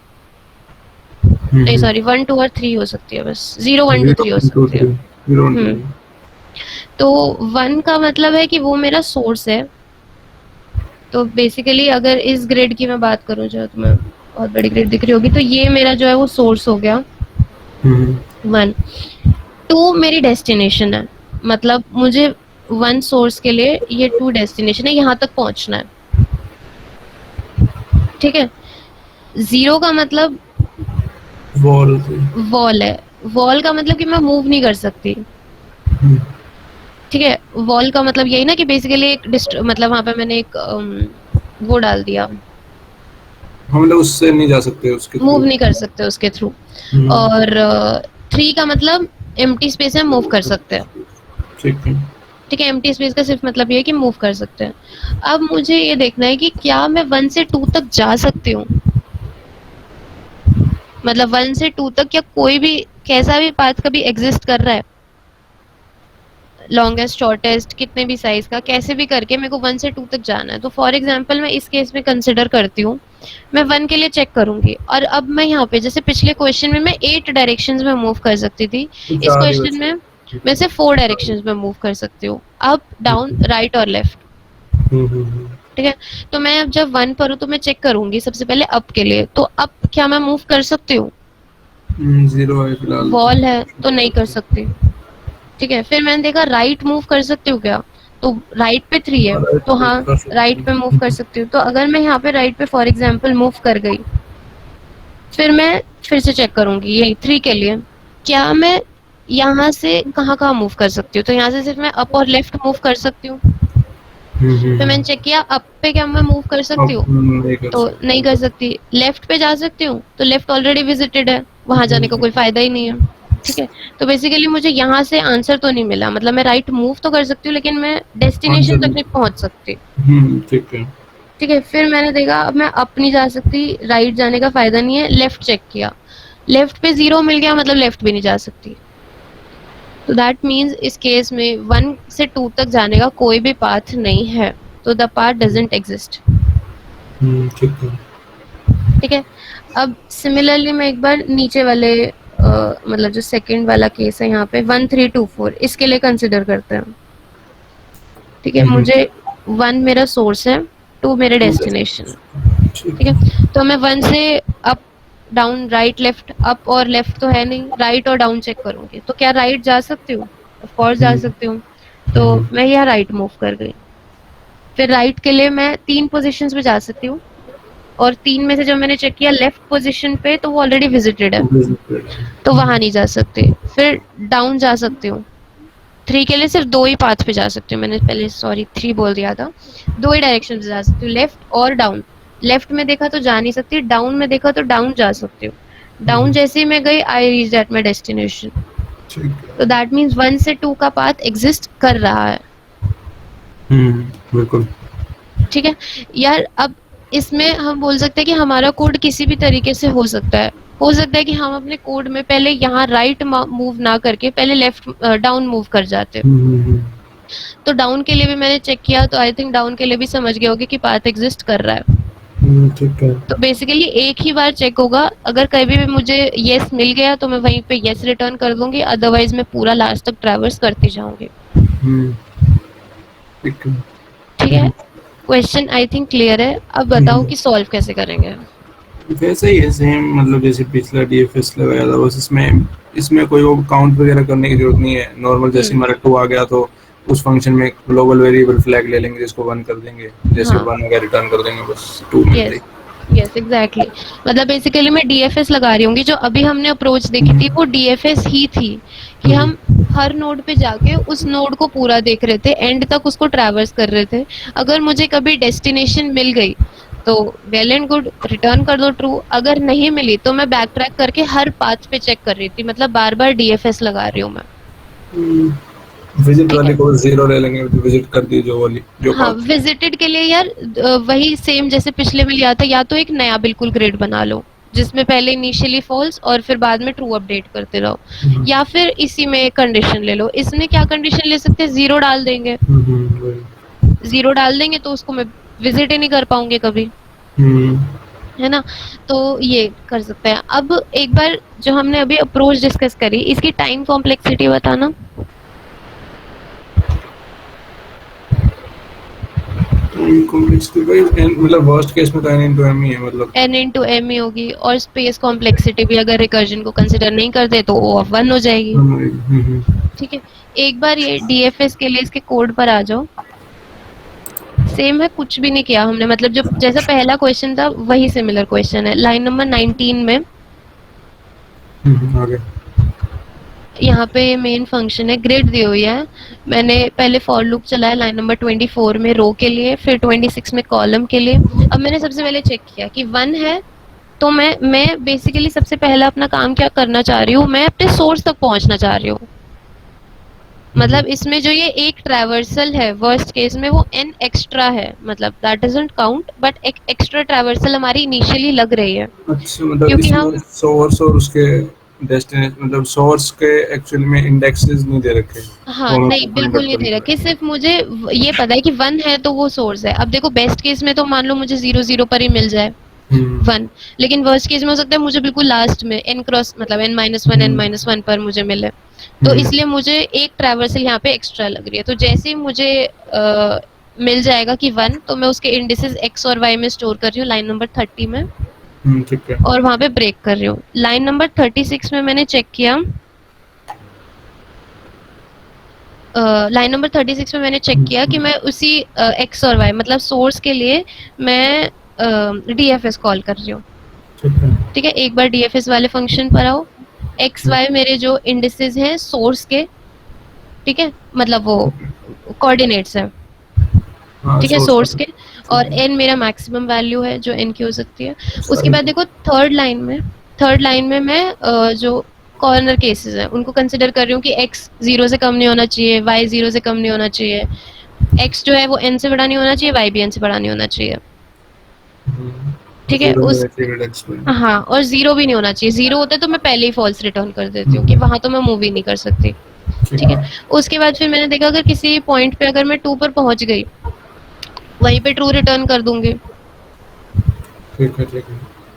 नहीं सॉरी 1 2 और 3 हो सकती है, बस 0 1 2 3 हो सकती है। 0 1 2 हम्म। तो 1 का मतलब है कि वो मेरा सोर्स है। तो बेसिकली अगर इस ग्रिड की मैं बात करूं, जो तुम्हें बहुत बड़ी ग्रिड दिख रही होगी, तो ये मेरा जो है वो सोर्स हो गया 1। 2 मेरी डेस्टिनेशन है, मतलब मुझे 1 सोर्स के लिए ये 2 डेस्टिनेशन है, यहाँ तक पहुंचना है। ठीक है। 0 का मतलब वॉल है। वॉल का मतलब कि मैं मूव नहीं कर सकती। ठीक है। वॉल का मतलब यही ना कि बेसिकली एक मतलब वहां पे मैंने एक वो डाल दिया, हम लोग उससे नहीं जा सकते, उसके मूव नहीं कर सकते उसके थ्रू। और 3 का मतलब एम्प्टी स्पेस है, मूव कर सकते हैं। ठीक है। ठीक है। एम्प्टी स्पेस का सिर्फ मतलब ये है कि मूव कर सकते हैं। अब मुझे ये देखना है कि क्या मैं 1 से 2 तक जा सकती हूँ, मतलब 1 से 2 तक क्या कोई भी कैसा भी पाथ कभी एग्जिस्ट कर रहा है, लॉन्गेस्ट शॉर्टेस्ट कितने भी साइज का, कैसे भी करके मेरे को 1 से 2 तक जाना है। तो फॉर एग्जांपल मैं इस केस में कंसिडर करती हूँ, मैं 1 के लिए चेक करूंगी। और अब मैं यहाँ पे जैसे पिछले क्वेश्चन में मैं 8 डायरेक्शंस में मूव कर सकती थी, इस क्वेश्चन में मैं सिर्फ 4 डायरेक्शंस में मूव कर सकती हूँ, अप डाउन राइट और लेफ्ट। ठीक है। तो मैं अब जब 1 पर हूँ तो मैं चेक करूंगी सबसे पहले अप के लिए, तो अप क्या मैं मूव कर सकती हूँ? 0 है फिलहाल, वॉल है तो नहीं कर सकती। ठीक है। फिर मैंने देखा राइट मूव कर सकती हूँ क्या, तो राइट पे 3 है, तो हाँ राइट पे मूव कर सकती हूँ। तो अगर मैं यहाँ पे राइट पे फॉर एग्जांपल मूव कर गई, फिर मैं फिर से चेक करूंगी यही 3 के लिए, क्या मैं यहाँ से कहाँ कहाँ मूव कर सकती हूँ। तो यहाँ से सिर्फ मैं अप और लेफ्ट मूव कर सकती हूँ। फिर मैंने चेक किया अप पे क्या मैं मूव कर सकती हूँ, तो नहीं कर सकती। लेफ्ट पे जा सकती हूँ, तो लेफ्ट ऑलरेडी विजिटेड है, वहां जाने का कोई फायदा ही नहीं है। ठीक है। तो बेसिकली मुझे यहाँ से आंसर तो नहीं मिला, मतलब मैं राइट मूव तो कर सकती हूँ लेकिन मैं डेस्टिनेशन तक नहीं पहुंच सकती। ठीक है। ठीक है। फिर मैंने देखा अब मैं अप नहीं जा सकती, राइट जाने का फायदा नहीं है, लेफ्ट चेक किया, लेफ्ट पे 0 मिल गया, मतलब लेफ्ट भी नहीं जा सकती। तो दैट मीन्स इस केस में 1 से 2 तक जाने का कोई भी पाथ नहीं है, तो द पाथ डजंट एग्जिस्ट। ठीक है। ठीक है। अब सिमिलरली मैं एक बार नीचे वाले मतलब जो सेकंड वाला केस है यहाँ पे 1 3 2 4 इसके लिए कंसिडर करते हैं। ठीक है। मुझे 1 मेरा सोर्स है, 2 मेरे डेस्टिनेशन है। ठीक है। तो मैं 1 से up down right left, up और लेफ्ट तो है नहीं, राइट और डाउन चेक करूंगी। तो क्या राइट जा सकती हूँ? ऑफ कोर्स जा सकती हूँ। तो मैं यहाँ राइट मूव कर गई। फिर राइट के लिए मैं 3 पोजीशंस पे जा सकती हूँ, और 3 में से जब मैंने चेक किया लेफ्ट पोजीशन पे तो वो ऑलरेडी विजिटेड है, तो वहां नहीं जा सकते। फिर डाउन जा सकती हूँ। 3 के लिए सिर्फ 2 ही पाथ पे जा सकती हूँ, मैंने पहले सॉरी 3 बोल दिया था। 2 ही डायरेक्शन से जा सकती हूँ, लेफ्ट और डाउन। लेफ्ट में देखा तो जा नहीं सकती, डाउन में देखा तो डाउन जा सकती हूँ। डाउन जैसे ही मैं गई I reach at my destination. तो दैट मीन्स 1 से 2 का पाथ एग्जिस्ट कर रहा है। बिल्कुल। ठीक है यार। अब इसमें हम बोल सकते हैं कि हमारा कोड किसी भी तरीके से हो सकता है। हो सकता है कि हम अपने कोड में पहले यहाँ राइट मूव ना करके पहले लेफ्ट डाउन मूव कर जाते। तो डाउन के लिए भी मैंने चेक किया, तो आई थिंक डाउन के लिए भी समझ गए होगे कि पाथ एग्जिस्ट कर रहा है। ठीक है। तो बेसिकली एक ही बार चेक होगा, अगर कभी भी मुझे येस मिल गया तो मैं वहीं पे येस रिटर्न कर दूंगी, अदरवाइज मैं पूरा लास्ट तक ट्रैवर्स करती जाऊंगी। ठीक है। क्वेश्चन आई थिंक क्लियर है। अब बताओ कि सॉल्व कैसे करेंगे। वैसे ही है सेम, मतलब जैसे पिछला डीएफएस लगाया था, बस इसमें कोई वो काउंट वगैरह करने की जरूरत नहीं है। नॉर्मल जैसे हमारा 2 आ गया तो उस फंक्शन में ग्लोबल वेरिएबल फ्लैग ले लेंगे जिसको 1 कर देंगे, जैसे 1 वगैरह रिटर्न कर देंगे, बस 2 मिल गई। Yes exactly. मतलब बेसिकली मैं डीएफएस लगा रही होंगी, जो अभी हमने अप्रोच देखी थी वो डीएफएस ही थी कि हम हर नोड पे जाके उस नोड को पूरा देख रहे थे, एंड तक उसको ट्रैवर्स कर रहे थे। अगर मुझे कभी डेस्टिनेशन मिल गई तो वेल एंड गुड, रिटर्न कर दो ट्रू। अगर नहीं मिली तो मैं बैक ट्रैक करके हर पाथ पे चेक कर रही थी, मतलब बार बार डीएफएस लगा रही हूँ मैं। विजिट वाले को 0 ले लेंगे, विजिट कर दी जो वाली जो हाँ विजिटेड के लिए यार वही सेम जैसे पिछले में लिया था, या तो एक नया बिल्कुल ग्रिड बना लो जिसमें पहले इनिशियली फॉल्स और फिर बाद में ट्रू अपडेट करते रहो, या फिर इसी में कंडीशन ले लो। इसमें क्या कंडीशन ले सकते हैं, 0 डाल देंगे। 0 डाल देंगे तो उसको मैं विजिट ही नहीं कर पाऊंगी कभी। है ना? तो ये कर सकते हैं। अब एक बार जो हमने अभी अप्रोच डिस्कस करी, इसकी टाइम कॉम्प्लेक्सिटी बताना। कॉम्प्लेक्सिटी भाई मतलब वर्स्ट केस में तो n into m ही है, मतलब n इंटू एम ही होगी, और स्पेस कॉम्प्लेक्सिटी भी अगर रिकर्जन को कंसिडर नहीं करते तो O ऑफ 1 हो जाएगी। ठीक है, एक बार ये DFS के लिए इसके कोड पर आ जाओ। सेम है, कुछ भी नहीं किया हमने, मतलब जो जैसा पहला क्वेश्चन था वही सिमिलर क्वेश्चन है। लाइन नंबर 19 में आगे यहाँ पे मेन फंक्शन है, ग्रिड दी हुई है। मैंने पहले फॉर लूप चलाया लाइन नंबर 24 में रो के लिए, फिर 26 में कॉलम के लिए। अब मैंने सबसे पहले चेक किया कि 1 है, तो मैं बेसिकली सबसे पहला अपना काम क्या करना चाह रही हूँ, मैं अपने सोर्स तक पहुंचना चाह रही हूँ। मतलब इसमें जो ये एक ट्रैवर्सल है वर्स्ट केस में, वो n एक्स्ट्रा है, मतलब दैट डजंट काउंट, बट एक एक्स्ट्रा ट्रैवर्सल हमारी इनिशियली लग रही है। अच्छा, मतलब क्योंकि इसमें हम सोर्स और उसके डेस्टिनेशन, मतलब सोर्स के एक्चुअल में इंडेक्सेस नहीं दे रखे। हाँ नहीं, बिल्कुल नहीं दे रखे, सिर्फ मुझे ये पता है कि 1 है तो वो सोर्स है। अब देखो बेस्ट केस में तो मान लो मुझे 0 0 पर ही मिल जाए 1, लेकिन वर्स्ट केस में हो सकता है मुझे बिल्कुल लास्ट में n क्रॉस मतलब n-1 n-1 पर मुझे मिले। तो इसलिए मुझे एक ट्रैवर्सल यहाँ पे एक्स्ट्रा लग रही है। तो जैसे ही मुझे मिल जाएगा कि 1, तो मैं उसके इंडिसेस x और y में स्टोर कर रही हूँ लाइन नंबर 30 में, ठीक है। और वहाँ पे ब्रेक कर रही हूँ। लाइन नंबर 36 में मैंने चेक किया, लाइन नंबर 36 में मैंने चेक किया कि मैं उसी x और y मतलब सोर्स के लिए मैं DFS कॉल कर रही हूँ। ठीक है, एक बार DFS वाले फंक्शन पर आओ। x y मेरे जो इंडिसेस हैं सोर्स के, ठीक है, मतलब वो कोऑर्डिनेट्स हैं, ठीक है, सोर्स के, और n मेरा मैक्सिमम वैल्यू है जो n की हो सकती है। उसके बाद देखो थर्ड लाइन में मैं जो कॉर्नर केसेस हैं उनको कंसिडर कर रही हूँ कि x 0 से कम नहीं होना चाहिए, y 0 से कम नहीं होना चाहिए, x जो है वो n से बड़ा नहीं होना चाहिए, y भी n से बड़ा नहीं होना चाहिए। ठीक है, उस हाँ, और 0 भी नहीं होना चाहिए। 0 होता है तो मैं पहले ही फॉल्स रिटर्न कर देती हूँ कि वहां तो मैं मूव ही नहीं कर सकती। ठीक है, उसके बाद फिर मैंने देखा अगर किसी पॉइंट पे अगर मैं 2 पर पहुंच गई, वहीं पे ट्रू रिटर्न कर दूंगी।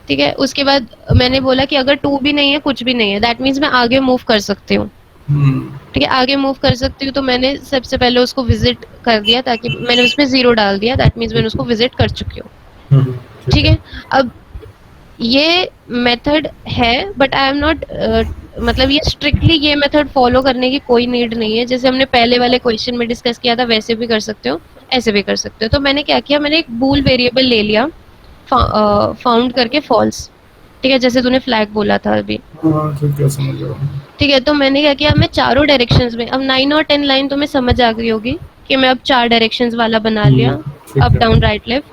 ठीक है, उसके बाद मैंने बोला कि अगर 2 भी नहीं है, कुछ भी नहीं है, दैट मीन्स मैं आगे मूव कर सकती हूँ। ठीक है, आगे मूव कर सकती हूँ, तो मैंने सबसे पहले उसको विजिट कर दिया, ताकि मैंने उसमें 0 डाल दिया, दैट मीन्स मैंने उसको विजिट कर चुकी हूँ। ठीक है, अब ये मेथड है, बट आई एम नॉट मतलब ये स्ट्रिक्टली ये मेथड फॉलो करने की कोई नीड नहीं है। जैसे हमने पहले वाले क्वेश्चन में डिस्कस किया था वैसे भी कर सकते हो, ऐसे भी कर सकते हो। तो मैंने क्या किया, मैंने एक बूल वेरिएबल ले लिया फाउंड करके फॉल्स। ठीक है, जैसे तूने फ्लैग बोला था अभी। ठीक है, तो मैंने क्या किया, मैं चारों डायरेक्शंस में, अब 9 और 10 लाइन तो मैं समझ आ गई होगी कि मैं अब 4 डायरेक्शंस वाला बना लिया, अप डाउन राइट लेफ्ट।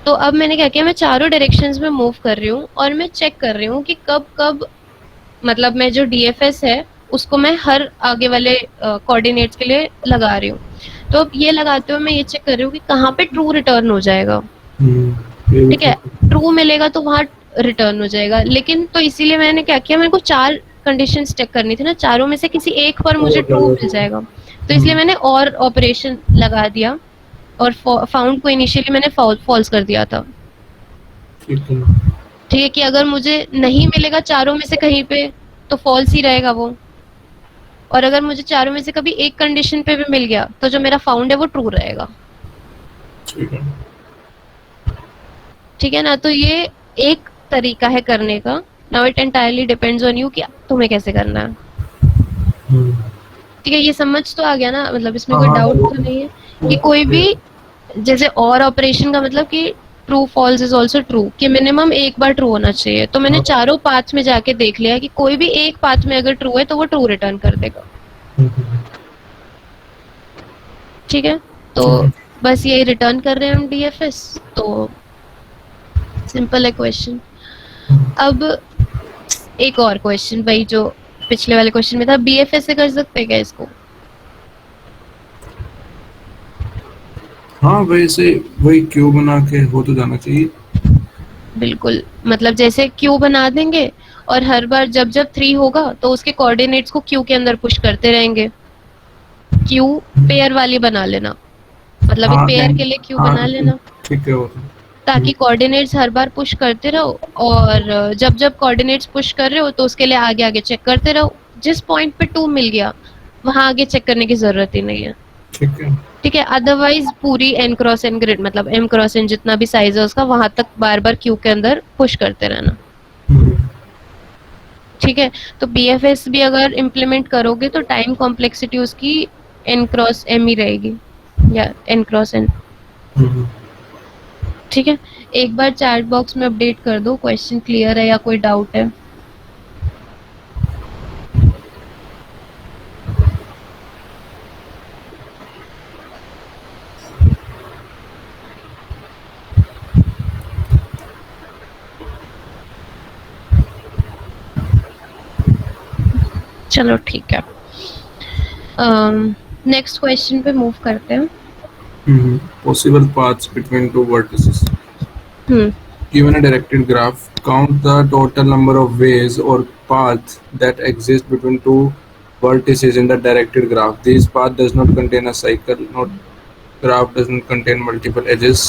तो अब मैंने क्या किया, मैं चारों डायरेक्शंस में मूव कर रही हूँ, और मैं चेक कर रही हूँ कि कब कब मतलब मैं जो DFS है उसको मैं हर आगे वाले कोऑर्डिनेट्स के लिए लगा रही हूँ। तो अब ये लगाते हुए मैं ये चेक कर रही हूँ कि कहाँ पे ट्रू रिटर्न हो जाएगा। ठीक है, ट्रू मिलेगा तो वहाँ रिटर्न हो जाएगा। लेकिन तो इसीलिए मैंने क्या किया, मेरे को 4 कंडीशंस चेक करनी थी ना, चारों में से किसी एक पर मुझे ट्रू मिल जाएगा, तो इसलिए मैंने और ऑपरेशन लगा दिया, और फाउंड को इनिशियली मैंने फॉल्स कर दिया था। ठीक है, कि अगर मुझे नहीं मिलेगा चारों में से कहीं पे तो फॉल्स ही रहेगा वो, और अगर मुझे चारों में से कभी एक कंडीशन पे भी मिल गया तो जो मेरा फाउंड है वो ट्रू रहेगा। ठीक है ना, तो ये एक तरीका है करने का। Now it entirely depends on you कि तुम्हें कैसे करना है। ठीक है, ये समझ तो आ गया ना, मतलब इसमें कोई डाउट तो नहीं है कि कोई भी, जैसे और ऑपरेशन का मतलब कि true false is also true, कि मिनिमम एक बार ट्रू होना चाहिए। तो मैंने चारों पाथ में जाके देख लिया कि कोई भी एक पाथ में अगर ट्रू है तो वो ट्रू रिटर्न कर देगा। ठीक है, तो बस ये रिटर्न कर रहे हैं हम DFS, तो सिंपल है क्वेश्चन। अब एक और क्वेश्चन, वही जो पिछले वाले क्वेश्चन में था, BFS से कर सकते हैं क्या इसको? हाँ, वैसे वही क्यू बना के हो तो जाना चाहिए। बिल्कुल, मतलब जैसे क्यू बना देंगे, और हर बार जब जब 3 होगा तो उसके कोऑर्डिनेट्स को क्यू के अंदर पुश करते रहेंगे। क्यू पेयर वाली बना लेना, मतलब एक पेयर के लिए क्यू बना लेना। ठीक है, वो ताकि कोऑर्डिनेट्स हर बार पुश करते रहो, और जब जब कोऑर्डिनेट्स पुश कर रहे हो तो उसके लिए आगे आगे चेक करते रहो। जिस पॉइंट पे 2 मिल गया वहां आगे चेक करने की जरूरत ही नहीं है। ठीक है। ठीक है, अदरवाइज पूरी n क्रॉस n ग्रिड मतलब m क्रॉस n जितना भी साइज है उसका वहां तक बार बार क्यू के अंदर पुश करते रहना। ठीक है, तो BFS भी अगर इम्प्लीमेंट करोगे तो टाइम कॉम्प्लेक्सिटी उसकी n क्रॉस m ही रहेगी या n क्रॉस n। ठीक है, एक बार चैट बॉक्स में अपडेट कर दो क्वेश्चन क्लियर है या कोई डाउट है। चलो ठीक है, नेक्स्ट क्वेश्चन पे मूव करते हैं। Possible paths between two vertices. Hmm Given a directed graph, count the total number of ways or paths that exist between two vertices in the directed graph. This path does not contain a cycle. Not graph doesn't contain multiple edges,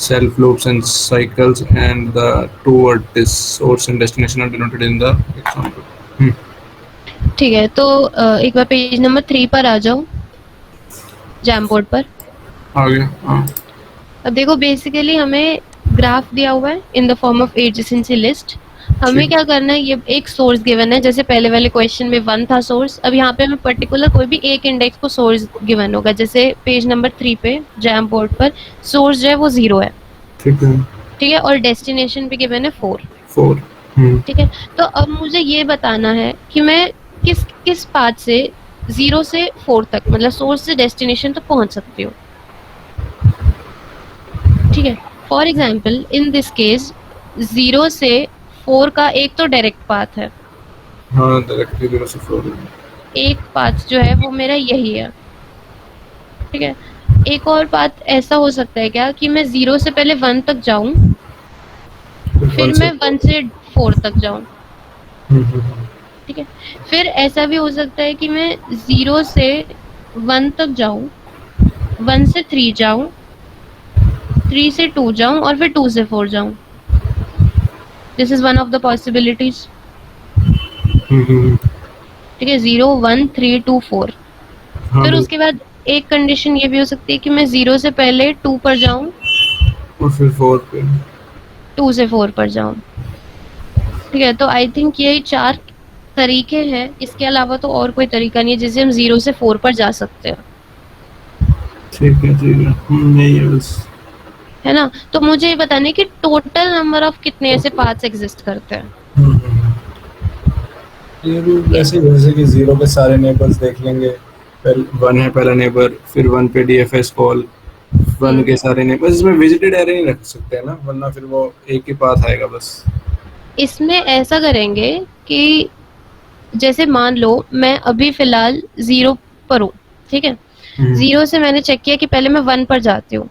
self loops and cycles, and the two vertices source and destination are denoted in the example. ठीक है, तो एक बार page number 3 पर आ जाओ, jam board पर। आ गया। हाँ। अब देखो बेसिकली हमें ग्राफ दिया हुआ है in the form of adjacency list. हमें ठीक। क्या करना है, ये एक सोर्स गिवन है, जैसे पहले वाले क्वेश्चन में 1 था सोर्स। अब यहाँ पे हमें पर्टिकुलर कोई भी एक इंडेक्स को सोर्स गिवन होगा, जैसे पेज नंबर 3 पे जैम बोर्ड पर सोर्स जो है वो 0 है। ठीक है। ठीक है, और डेस्टिनेशन पे गिवन है 4। 4। ठीक है, तो अब मुझे ये बताना है कि मैं किस किस पाथ से 0 से 4 तक मतलब सोर्स से डेस्टिनेशन तक पहुंच सकती हूँ। ठीक है, for example in this case 0 से 4 का एक तो डायरेक्ट पाथ है। हाँ, डायरेक्टली 0 से 4। एक पाथ जो है वो मेरा यही है। ठीक है, एक और पाथ ऐसा हो सकता है क्या कि मैं 0 से पहले 1 तक जाऊं, फिर मैं 1 से 4 तक जाऊं। ठीक है, फिर ऐसा भी हो सकता है कि मैं 0 से 1 तक जाऊं, 1 से 3 जाऊं, 3 से 2 जाऊं और फिर 2 से 4 जाऊं। This is one of the possibilities. ठीक है, 0 1 3 2 4। फिर उसके बाद एक कंडीशन ये भी हो सकती है कि मैं 0 से पहले 2 पर जाऊं और फिर 4 पे 2 से 4 पर जाऊं। ठीक है, तो आई थिंक यही 4 तरीके हैं, इसके अलावा तो और कोई तरीका नहीं है जिससे हम 0 से 4 पर जा सकते हैं। ठीक है। नहीं है बस, है ना, तो मुझे ये बताने कि टोटल नंबर ऑफ कितने ऐसे पाथ्स एग्जिस्ट करते हैं। ये भी जैसे कि 0 पे सारे नेबर्स देख लेंगे, फिर 1 है पहला नेबर, फिर 1 पे DFS कॉल, 1 के सारे नेबर्स। इसमें विजिटेड एरे नहीं रख सकते हैं ना, वरना फिर वो एक ही पाथ आएगा बस। इसमें ऐसा करेंगे कि जैसे मान लो मैं अभी फिलहाल 0 पर हूँ। ठीक है, 0 से मैंने चेक किया कि पहले मैं 1 पर जाती हूँ,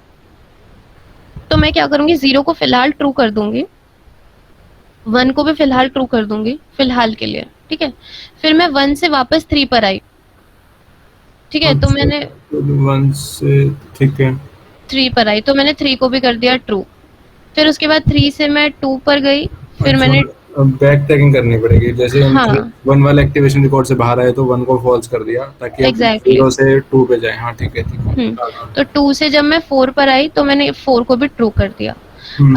तो मैं क्या करूंगी, 0 को फिलहाल ट्रू कर दूंगी, 1 को भी फिलहाल ट्रू कर दूंगी फिलहाल के लिए। ठीक है, फिर मैं 1 से वापस 3 पर आई। ठीक है, तो मैंने 1 से, ठीक है, 3 पर आई तो मैंने 3 को भी कर दिया ट्रू। फिर उसके बाद 3 से मैं 2 पर गई, फिर मैंने बैक ट्रैकिंग करनी पड़ेगी। जैसे हाँ। 1 वाला एक्टिवेशन रिकॉर्ड से बाहर आए तो 1 को फॉल्स कर दिया ताकि Exactly. 0 से 2 पे जाए। हाँ ठीक है। तो 2 से जब मैं 4 पर आई तो मैंने 4 को भी ट्रू कर दिया।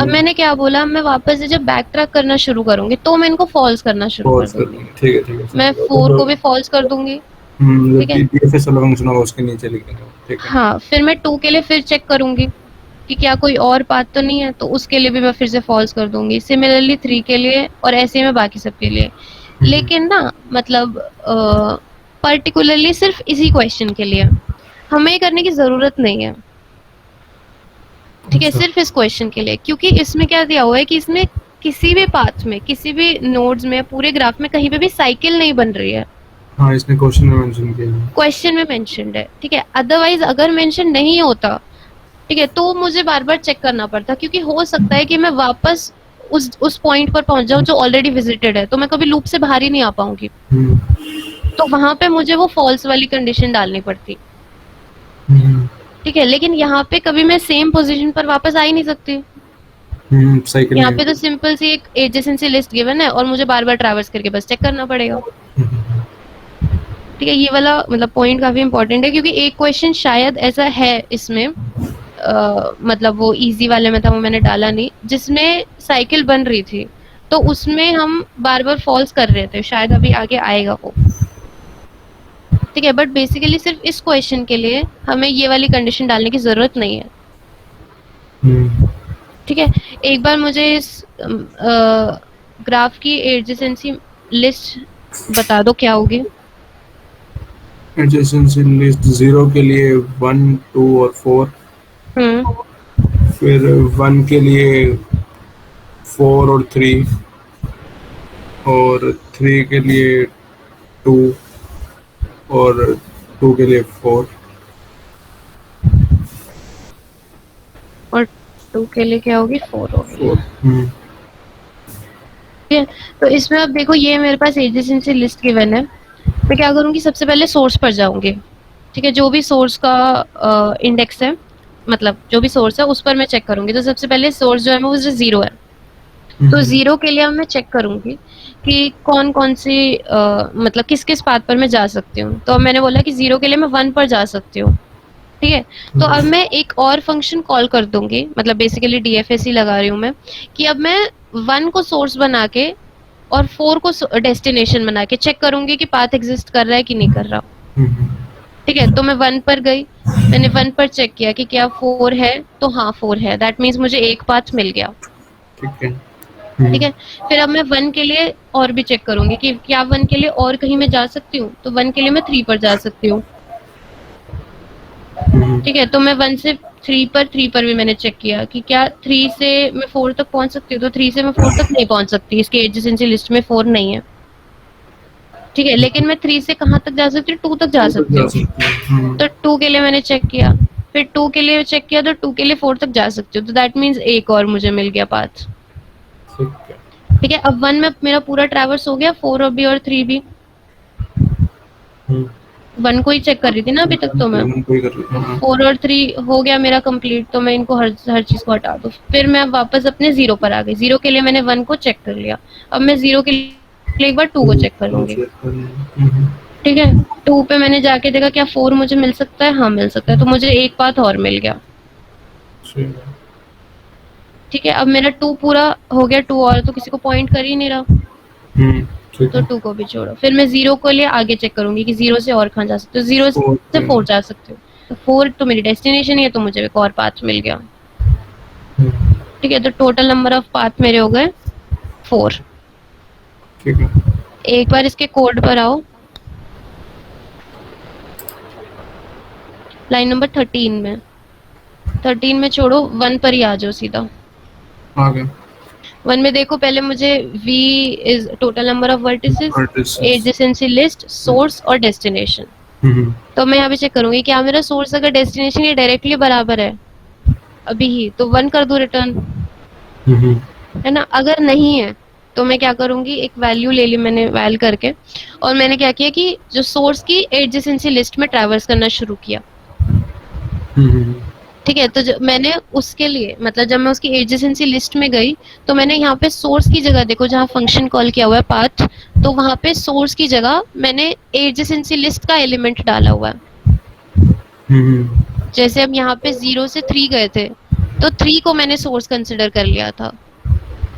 अब मैंने क्या बोला, मैं वापस से जब बैक ट्रैक करना शुरू करूंगी तो मैं इनको फॉल्स करना शुरू कर दूंगी। ठीक है। मैं 4 को भी फॉल्स कर दूंगी। ठीक है, DFS वाला फंक्शन होगा उसके नीचे लिख देंगे। ठीक है। हाँ, फिर मैं 2 के लिए फिर चेक करूंगी कि क्या कोई और पाथ तो नहीं है, तो उसके लिए भी मैं फिर से फॉल्स कर दूंगी। सिमिलरली 3 के लिए और ऐसे में बाकी सब के लिए। लेकिन ना मतलब पर्टिकुलरली सिर्फ इसी क्वेश्चन के लिए हमें करने की जरूरत नहीं है। ठीक है, सिर्फ इस क्वेश्चन के लिए, क्योंकि इसमें क्या दिया हुआ है कि इसमें किसी भी पाथ में, किसी भी नोड्स में, पूरे ग्राफ में कहीं पे भी साइकिल नहीं बन रही है। हाँ, इसने क्वेश्चन में मेंशन किया है। क्वेश्चन में मेंशन्ड है। ठीक है, अदरवाइज अगर मेंशन नहीं होता, ठीक है, तो मुझे बार बार चेक करना पड़ता, क्योंकि हो सकता है कि मैं वापस उस पॉइंट पर पहुंच जाऊं जो ऑलरेडी विजिटेड है, तो मैं कभी लूप से बाहर ही नहीं आ पाऊंगी। तो वहां पे मुझे वो फॉल्स वाली कंडीशन डालनी पड़ती। ठीक है, लेकिन यहाँ पे कभी मैं सेम पोजीशन पर वापस आ ही नहीं सकती। साइकिल यहाँ में। पे तो सिंपल सी एक एडजेसेंसी लिस्ट गिवन है और मुझे बार-बार ट्रैवर्स करके बस चेक करना पड़ेगा। ठीक है, ये वाला मतलब पॉइंट काफी इंपॉर्टेंट है क्योंकि एक क्वेश्चन शायद ऐसा है इसमें मतलब वो इजी वाले में था, वो मैंने डाला नहीं, जिसमें साइकिल बन रही थी तो उसमें हम बार बार फॉल्स कर रहे थे, शायद अभी आगे आएगा वो। ठीक है, बट बेसिकली सिर्फ इस क्वेश्चन के लिए हमें ये वाली कंडीशन डालने की जरूरत नहीं है। ठीक है, एक बार मुझे इस ग्राफ की एडजेसेंसी लिस्ट बता दो क्या होगी। एडजेसेंसी लिस्ट 0 के लिए 1, 2 और 4, फिर 1 के लिए 4 और 3, और 3 के लिए 2, और 2 के लिए 4, और 2 के लिए क्या होगी, 4 होगी। 4। ठीक है, तो इसमें अब देखो ये मेरे पास एडजेसेंसी लिस्ट गिवन है। मैं क्या करूंगी, सबसे पहले सोर्स पर जाऊंगी। ठीक है, जो भी सोर्स का इंडेक्स है, मतलब जो भी सोर्स है उस पर मैं चेक करूंगी। तो सबसे पहले सोर्स जो है वो 0 है, तो 0 के लिए अब मैं चेक करूंगी कि कौन कौन सी मतलब किस किस पाथ पर मैं जा सकती हूँ। तो अब मैंने बोला कि 0 के लिए मैं 1 पर जा सकती हूँ। ठीक है, तो अब मैं एक और फंक्शन कॉल कर दूंगी, मतलब बेसिकली डीएफएस ही लगा रही हूँ मैं, कि अब मैं 1 को सोर्स बना के और 4 को डेस्टिनेशन बना के चेक करूंगी कि पाथ एग्जिस्ट कर रहा है कि नहीं कर रहा। ठीक है, तो मैं 1 पर गई, मैंने 1 पर चेक किया कि क्या 4 है, तो हाँ 4 है, दैट मीन्स मुझे एक पाथ मिल गया। ठीक है। ठीक है, फिर अब मैं 1 के लिए और भी चेक करूंगी कि क्या 1 के लिए और कहीं मैं जा सकती हूँ। तो 1 के लिए मैं 3 पर जा सकती हूँ। ठीक है, तो मैं 1 से 3 पर भी मैंने चेक किया कि क्या 3 से मैं 4 तक पहुंच सकती हूँ। तो 3 से मैं 4 तक नहीं पहुंच सकती, इसके एडजेसेंसी लिस्ट में 4 नहीं है। ठीक है, लेकिन मैं 3 से कहाँ तक जा सकती हूँ, 2 तक जा सकती हूँ। तो 2 के लिए मैंने चेक किया, फिर 2 के लिए चेक किया, तो 2 के लिए 4 तक जा सकती हूँ। तो दैट मीन्स एक और मुझे मिल गया पाथ। ठीक है, अब 1 में मेरा पूरा ट्रैवर्स हो गया, 4 भी और 3 भी। 1 को ही चेक कर रही थी ना अभी तक, तो मैं 4 और 3 हो गया मेरा कंप्लीट। तो मैं इनको हर चीज को हटा दूं। फिर मैं वापस अपने 0 पर आ गई। 0 के लिए मैंने 1 को चेक कर लिया, अब मैं 0 के लिए एक बार 2 को चेक कर लूंगी। ठीक है, 2 पे मैंने जाके देखा क्या 4 मुझे मिल सकता है, हाँ मिल सकता है, तो मुझे एक पाथ और मिल गया। ठीक है, अब मेरा 2 पूरा हो गया, 2 और तो किसी को पॉइंट कर ही नहीं रहा, तो 2 को भी छोड़ो। फिर मैं 0 को लिए आगे चेक करूंगी कि 0 से और कहाँ जा सकते हो। 0 से 4 जा सकते हो, तो 4 तो मेरी डेस्टिनेशन ही है, तो मुझे एक और पाथ मिल गया। ठीक है, तो टोटल नंबर ऑफ पाथ मेरे हो गए 4। ठीक है, एक बार इसके कोड पर आओ, लाइन नंबर 13 में। 13 में छोड़ो, 1 पर ही आ जाओ सीधा। आ गया। 1 में देखो, पहले मुझे V is total number of vertices, adjacency list, source और डेस्टिनेशन। तो मैं यहाँ पे चेक करूंगी क्या मेरा सोर्स अगर डेस्टिनेशन ये डायरेक्टली बराबर है अभी ही, तो 1 कर दूं रिटर्न, है ना। अगर नहीं है तो मैं क्या करूंगी, एक वैल्यू ले ली मैंने वैल करके, और मैंने क्या किया कि जो सोर्स की एडजेसेंसी लिस्ट में ट्रैवर्स करना शुरू किया। ठीक है, तो मैंने उसके लिए मतलब जब मैं उसकी एडजेसेंसी लिस्ट में गई, तो मैंने यहाँ पे सोर्स की जगह देखो, जहाँ फंक्शन कॉल किया हुआ है पाथ, तो वहां पे सोर्स की जगह मैंने एडजेसेंसी लिस्ट का एलिमेंट डाला हुआ है। जैसे अब यहाँ पे 0 से 3 गए थे, तो 3 को मैंने सोर्स कंसिडर कर लिया था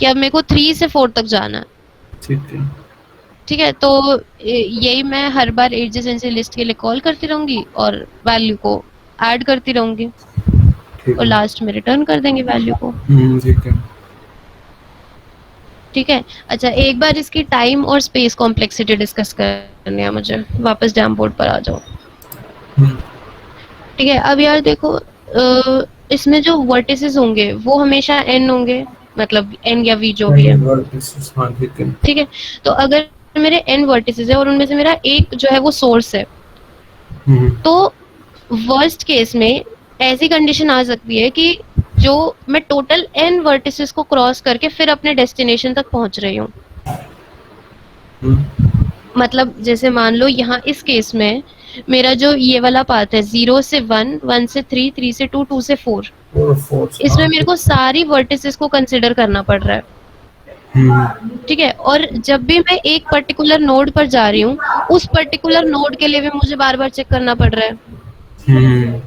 कि अब मेरे को 3 से 4 तक जाना है। ठीक है, तो यही मैं हर बार एडजेसेंसी लिस्ट के लिए कॉल करती रहूंगी और वैल्यू को ऐड करती रहूंगी, और लास्ट में रिटर्न कर देंगे वैल्यू को। ठीक है, अच्छा एक बार इसकी टाइम और स्पेस कॉम्प्लेक्सिटी डिस्कस करनी है मुझे। वापस डैम बोर्ड पर आ जाओ। ठीक है, अब यार देखो, इसमें जो वर्टिसेस होंगे वो हमेशा n होंगे, मतलब n या v जो भी है। ठीक है, तो अगर मेरे n वर्टिसेस है और उनमें से मेरा एक जो है वो सोर्स है, तो वर्स्ट केस में ऐसी कंडीशन आ सकती है कि जो मैं टोटल n वर्टिसेस को क्रॉस करके फिर अपने डेस्टिनेशन तक पहुंच रही हूँ। मतलब जैसे मान लो यहाँ इस केस में मेरा जो ये वाला पाथ है 0 से 1, 1 से 3, 3 से 2, 2 से 4, और फोर्स इसमें मेरे को सारी वर्टिसेस को कंसिडर करना पड़ रहा है, ठीक है। और जब भी मैं एक पर्टिकुलर नोड पर जा रही हूँ, उस पर्टिकुलर नोड के लिए भी मुझे बार बार चेक करना पड़ रहा है,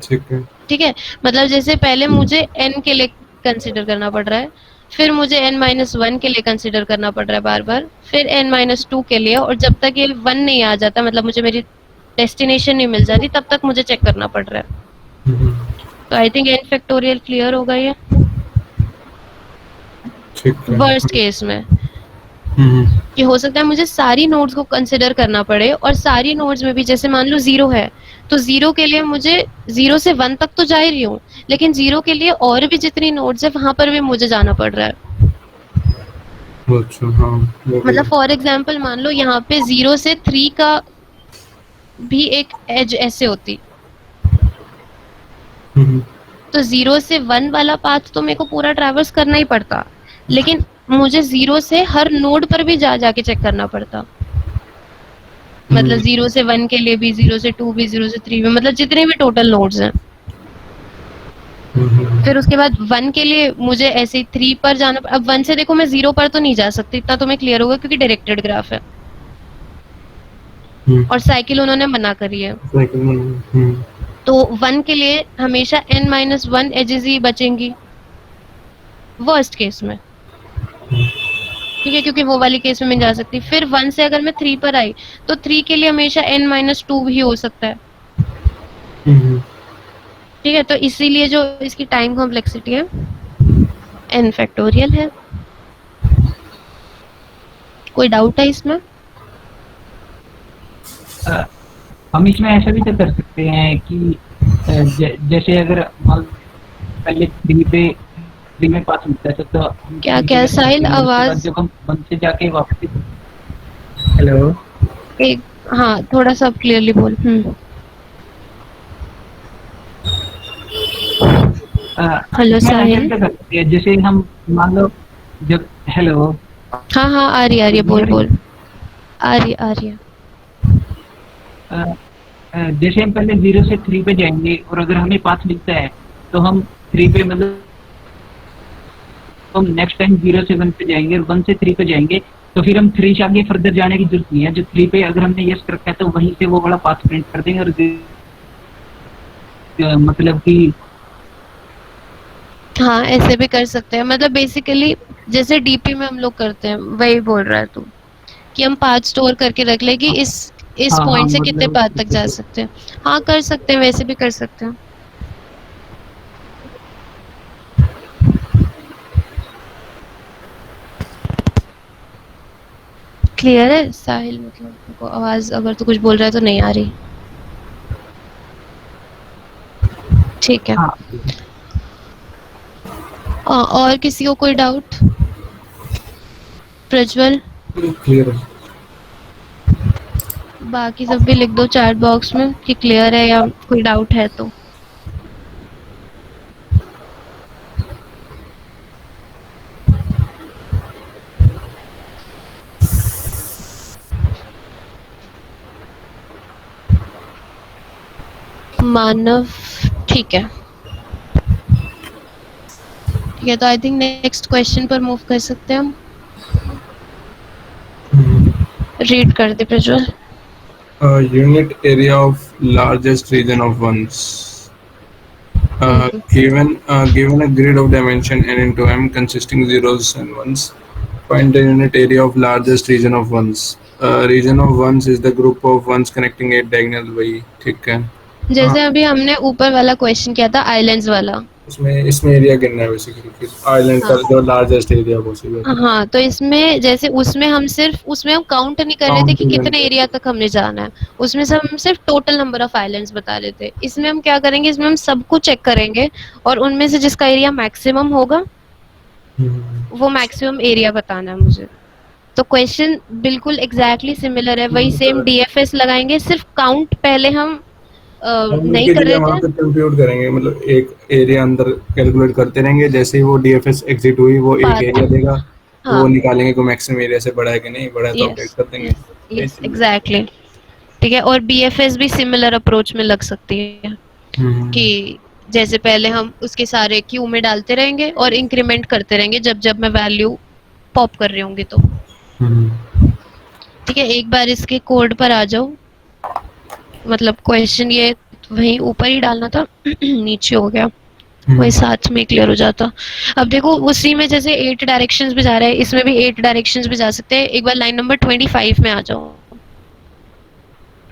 ठीक है। ठीक है। मतलब जैसे पहले मुझे n के लिए कंसिडर करना पड़ रहा है, फिर मुझे n-1 के लिए कंसिडर करना पड़ रहा है बार बार, फिर n-2 के लिए, और जब तक ये 1 नहीं आ जाता, मतलब मुझे मेरी डेस्टिनेशन नहीं मिल जाती, तब तक मुझे चेक करना पड़ रहा है। तो I think n factorial clear होगा ये ठीक है। वर्स्ट केस में, कि हो सकता है मुझे सारी नोड्स को कंसिडर करना पड़े, और सारी नोड्स में भी जैसे मान लो 0 है, तो 0 के लिए मुझे 0 से 1 तक तो जा ही रही हूँ, लेकिन 0 के लिए और भी जितनी नोड्स है वहां पर भी मुझे जाना पड़ रहा है। अच्छा, हाँ, मतलब फॉर एग्जांपल मान लो यहाँ पे 0 से 3 का भी एक एज ऐसे होती, तो 0 से 1 वाला पाथ तो मेरे को पूरा ट्रैवर्स करना ही पड़ता, लेकिन मुझे 0 से हर नोड पर भी जा जाके चेक करना पड़ता। मतलब 0 से 1 के लिए भी, 0 से 2 भी, 0 से 3 भी, मतलब जितने भी टोटल नोड्स हैं। फिर उसके बाद 1 के लिए मुझे ऐसे 3 पर जाना। अब 1 से देखो मैं 0 पर तो नहीं जा सकती, इतना तो मैं क्लियर होगा क्योंकि डायरेक्टेड ग्राफ है, और साइकिल उन्होंने मना करी है। तो 1 के लिए हमेशा n-1 एजेस ही बचेंगी वर्स्ट केस में, ठीक है, क्योंकि वो वाली केस में मैं जा सकती। फिर 1 से अगर मैं 3 पर आई, तो 3 के लिए हमेशा n-2 भी हो सकता है, ठीक है। तो इसीलिए जो इसकी टाइम कॉम्प्लेक्सिटी है n फैक्टोरियल है। कोई डाउट है इसमें? हम इसमें ऐसा भी तो कर सकते हैं कि जैसे अगर मान लो पहले 3 में पास मिलता है तो हम क्या साहिल आवाज जब हम 1 से जाके वापस। हेलो, एक, हाँ थोड़ा सा क्लियरली बोल। हेलो साहिल, जैसे हम मान लो जब, हेलो, हाँ आ रही है, बोल आ रही है। जैसे हम पहले 0 से 3 पे जाएंगे, और अगर हमें पाथ मिलता है तो हम 3 पे, मतलब हम नेक्स्ट टाइम 0 से 1 पे जाएंगे और 1 से 3 पे जाएंगे, तो फिर हम 3 से आगे फर्दर जाने की जरूरत नहीं है। जो 3 पे अगर हमने यस रखा है तो वहीं से वो वाला पाथ प्रिंट कर देंगे, और मतलब कि हाँ ऐसे भी कर सकते हैं। मतलब बेसिकली जैसे डीपी में हम लोग करते हैं वही बोल रहा है तू, कि हम पाथ स्टोर करके रख ले कि इस पॉइंट से कितने पाथ तक जा सकते हैं। हाँ कर सकते हैं, वैसे भी कर सकते हैं। क्लियर है साहिल? मतलब को आवाज अगर तू कुछ बोल रहा है तो नहीं आ रही, ठीक है। और किसी को कोई डाउट? प्रज्वल क्लियर है। बाकी सब भी लिख दो चैट बॉक्स में कि क्लियर है, या कोई डाउट है तो। मानव, ठीक है, तो आई थिंक नेक्स्ट क्वेश्चन पर मूव कर सकते हैं हम। रीड कर दे Prajwal. Unit area of largest region of ones. Given a grid of dimension n into m consisting zeros and ones, find the unit area of largest region of ones. Region of ones is the group of ones connecting a diagonal वही, ठीक है। जैसे अभी हमने ऊपर वाला question किया था आइलैंड्स वाला, इसमें एरिया गिनना है बेसिकली, आइलैंड का जो लार्जेस्ट एरिया पॉसिबल। हाँ तो इसमें जैसे उसमें हम काउंट नहीं कर रहे थे कि कितने एरिया तक हमने जाना है, उसमें से हम सिर्फ टोटल नंबर ऑफ आइलैंड्स बता रहे थे। इसमें हम क्या करेंगे, इसमें हम सबको चेक करेंगे, और उनमें से जिसका एरिया मैक्सिमम होगा वो मैक्सिमम एरिया बताना है मुझे। तो क्वेश्चन बिल्कुल एग्जैक्टली सिमिलर है, वही सेम डीएफएस लगाएंगे, सिर्फ काउंट पहले हम नहीं कर रहे थे, कंप्यूट करेंगे, मतलब एक एरिया अंदर कैलकुलेट करते रहेंगे। जैसे ही वो डीएफएस एग्जिट हुई वो एक एरिया देगा, तो वो निकालेंगे कि मैक्सिमम एरिया से बड़ा है कि नहीं बड़ा है, तो अपडेट कर देंगे। एग्जैक्टली, ठीक है। और बीएफएस भी सिमिलर अप्रोच में लग सकती है कि जैसे पहले हम उसके सारे क्यू में डालते रहेंगे और इंक्रीमेंट करते रहेंगे जब जब मैं वैल्यू पॉप कर रही होंगी तो। ठीक है, एक बार इसके कोड पर आ जाओ, मतलब क्वेश्चन ये वहीं ऊपर ही डालना था नीचे हो गया, वही साथ में क्लियर हो जाता। अब देखो उसी में जैसे 8 डायरेक्शंस में जा रहा है, इसमें भी 8 डायरेक्शंस में जा सकते हैं। एक बार लाइन नंबर 25 में आ जाओ।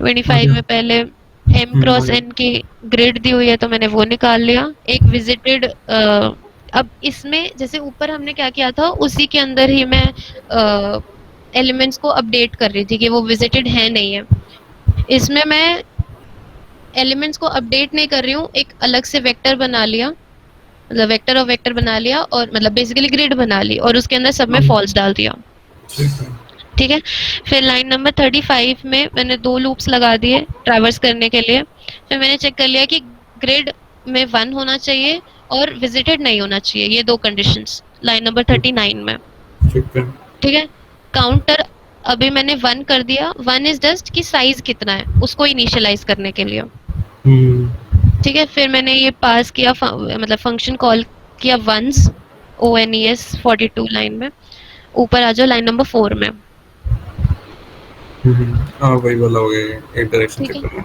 25 में पहले m क्रॉस n की ग्रिड दी हुई है तो मैंने वो निकाल लिया। एक विजिटेड, अब इसमें जैसे ऊपर हमने क्या किया था उसी के अंदर ही मैं एलिमेंट्स को अपडेट कर रही थी कि वो विजिटेड है नहीं है। इसमें मैं एलिमेंट्स को अपडेट नहीं कर रही हूँ, एक अलग से वेक्टर बना लिया, मतलब वेक्टर और वेक्टर बना लिया और मतलब बेसिकली ग्रिड बना ली और उसके अंदर सब में फॉल्स डाल दिया। ठीक है, फिर लाइन नंबर 35 में मैंने 2 लूप्स लगा दिए ट्रैवर्स करने के लिए। फिर मैंने चेक कर लिया कि ग्रिड में 1 होना चाहिए और विजिटेड नहीं होना चाहिए, ये 2 कंडीशंस लाइन नंबर 39 में। ठीक है, काउंटर अभी मैंने 1 कर दिया। 1 इज जस्ट कि साइज कितना है उसको इनिशियलाइज करने के लिए। ठीक है, फिर मैंने ये पास किया मतलब फंक्शन कॉल किया ones ONES 42 लाइन में। ऊपर आ जाओ लाइन नंबर 4 में। हाँ वही वाला हो गया, एक डायरेक्शन चेक करना।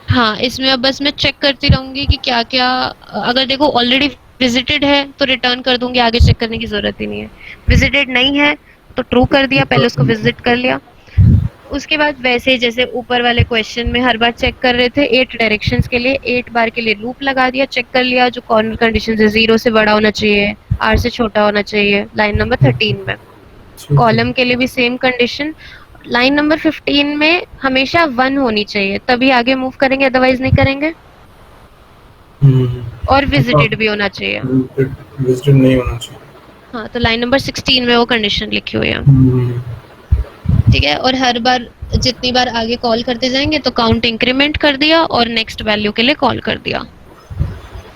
हाँ, इसमें अब बस मैं चेक करती रहूंगी कि क्या क्या, अगर देखो ऑलरेडी विजिटेड है तो रिटर्न कर दूंगी, आगे चेक करने की जरूरत ही नहीं है। विजिटेड नहीं है तो ट्रू कर दिया, पहले उसको विजिट कर लिया। उसके बाद वैसे जैसे ऊपर वाले क्वेश्चन में हर बार चेक कर रहे थे 8 डायरेक्शंस के लिए 8 बार के लिए लूप लगा दिया, चेक कर लिया जो कॉर्नर कंडीशन है 0 से बड़ा होना चाहिए, r से छोटा होना चाहिए। लाइन नंबर 13 में कॉलम के लिए भी सेम कंडीशन। लाइन नंबर 15 में हमेशा 1 होनी चाहिए तभी आगे मूव करेंगे, अदरवाइज नहीं करेंगे। और विजिटेड भी होना चाहिए। विजिटेड नहीं होना चाहिए। हाँ, तो लाइन नंबर 16 में वो कंडीशन लिखी हुई है। ठीक है, और हर बार जितनी बार आगे कॉल करते जाएंगे तो काउंट इंक्रीमेंट कर दिया और नेक्स्ट वैल्यू के लिए कॉल कर दिया।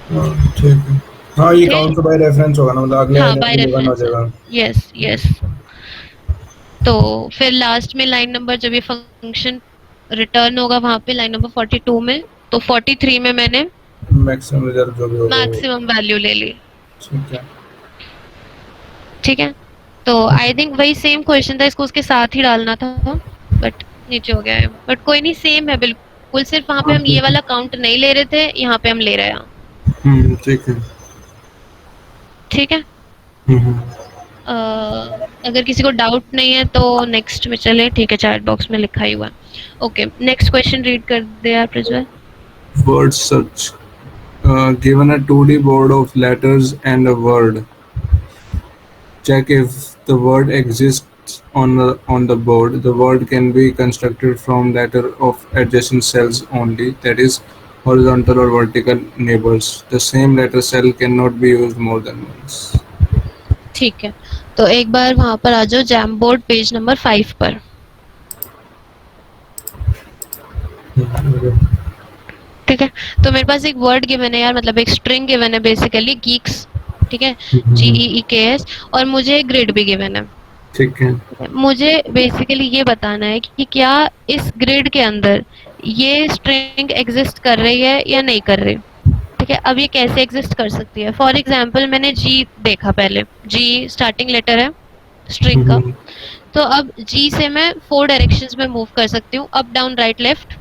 ठीक है, हाँ ये काउंट बाय रेफरेंस होगा ना, मतलब अगले हाँ, बाय एलिमेंट हो जाएगा। Yes yes. तो फिर लास्ट में लाइन नंबर जब ये फंक्शन रिटर्न होगा वहां पे लाइन नंबर 42 में, तो 43 में मैंने मैक्सिमम रिजल्ट जो भी होगा मैक्सिमम वैल्यू ले ली। ठीक है, ठीक है, तो आई थिंक वही सेम क्वेश्चन था, इसको उसके साथ ही डालना था बट नीचे हो गया है। बट कोई नहीं, सेम है बिल्कुल, सिर्फ वहाँ पे हम ये वाला काउंट नहीं ले रहे थे, यहाँ पे हम ले रहे हैं। ठीक है, ठीक है। अगर किसी को डाउट नहीं है तो नेक्स्ट में चले। ठीक है, चैट बॉक्स में लिखा ही हुआ है। ओके, नेक्स्ट क्वेश्चन रीड कर दे यार Prajwal. Word search given a 2D board of letters and a word. Check if the word exists on the board. The word can be constructed from letter of adjacent cells only, that is horizontal or vertical neighbors. The same letter cell cannot be used more than once. ठीक है, तो एक बार वहां पर आ जाओ jam board page number 5 पर। ठीक है, तो मेरे पास एक वर्ड गिवन है यार, मतलब एक स्ट्रिंग गिवन है बेसिकली गीक्स। ठीक है, GEEKS, और मुझे ग्रिड भी गिवन है। ठीक है, मुझे बेसिकली ये बताना है कि क्या इस ग्रिड के अंदर ये स्ट्रिंग एग्जिस्ट कर रही है या नहीं कर रही। ठीक है, अब ये कैसे एग्जिस्ट कर सकती है। फॉर एग्जाम्पल मैंने G देखा, पहले G स्टार्टिंग लेटर है स्ट्रिंग का, तो अब G से मैं 4 डायरेक्शंस में मूव कर सकती हूँ, अप डाउन राइट लेफ्ट।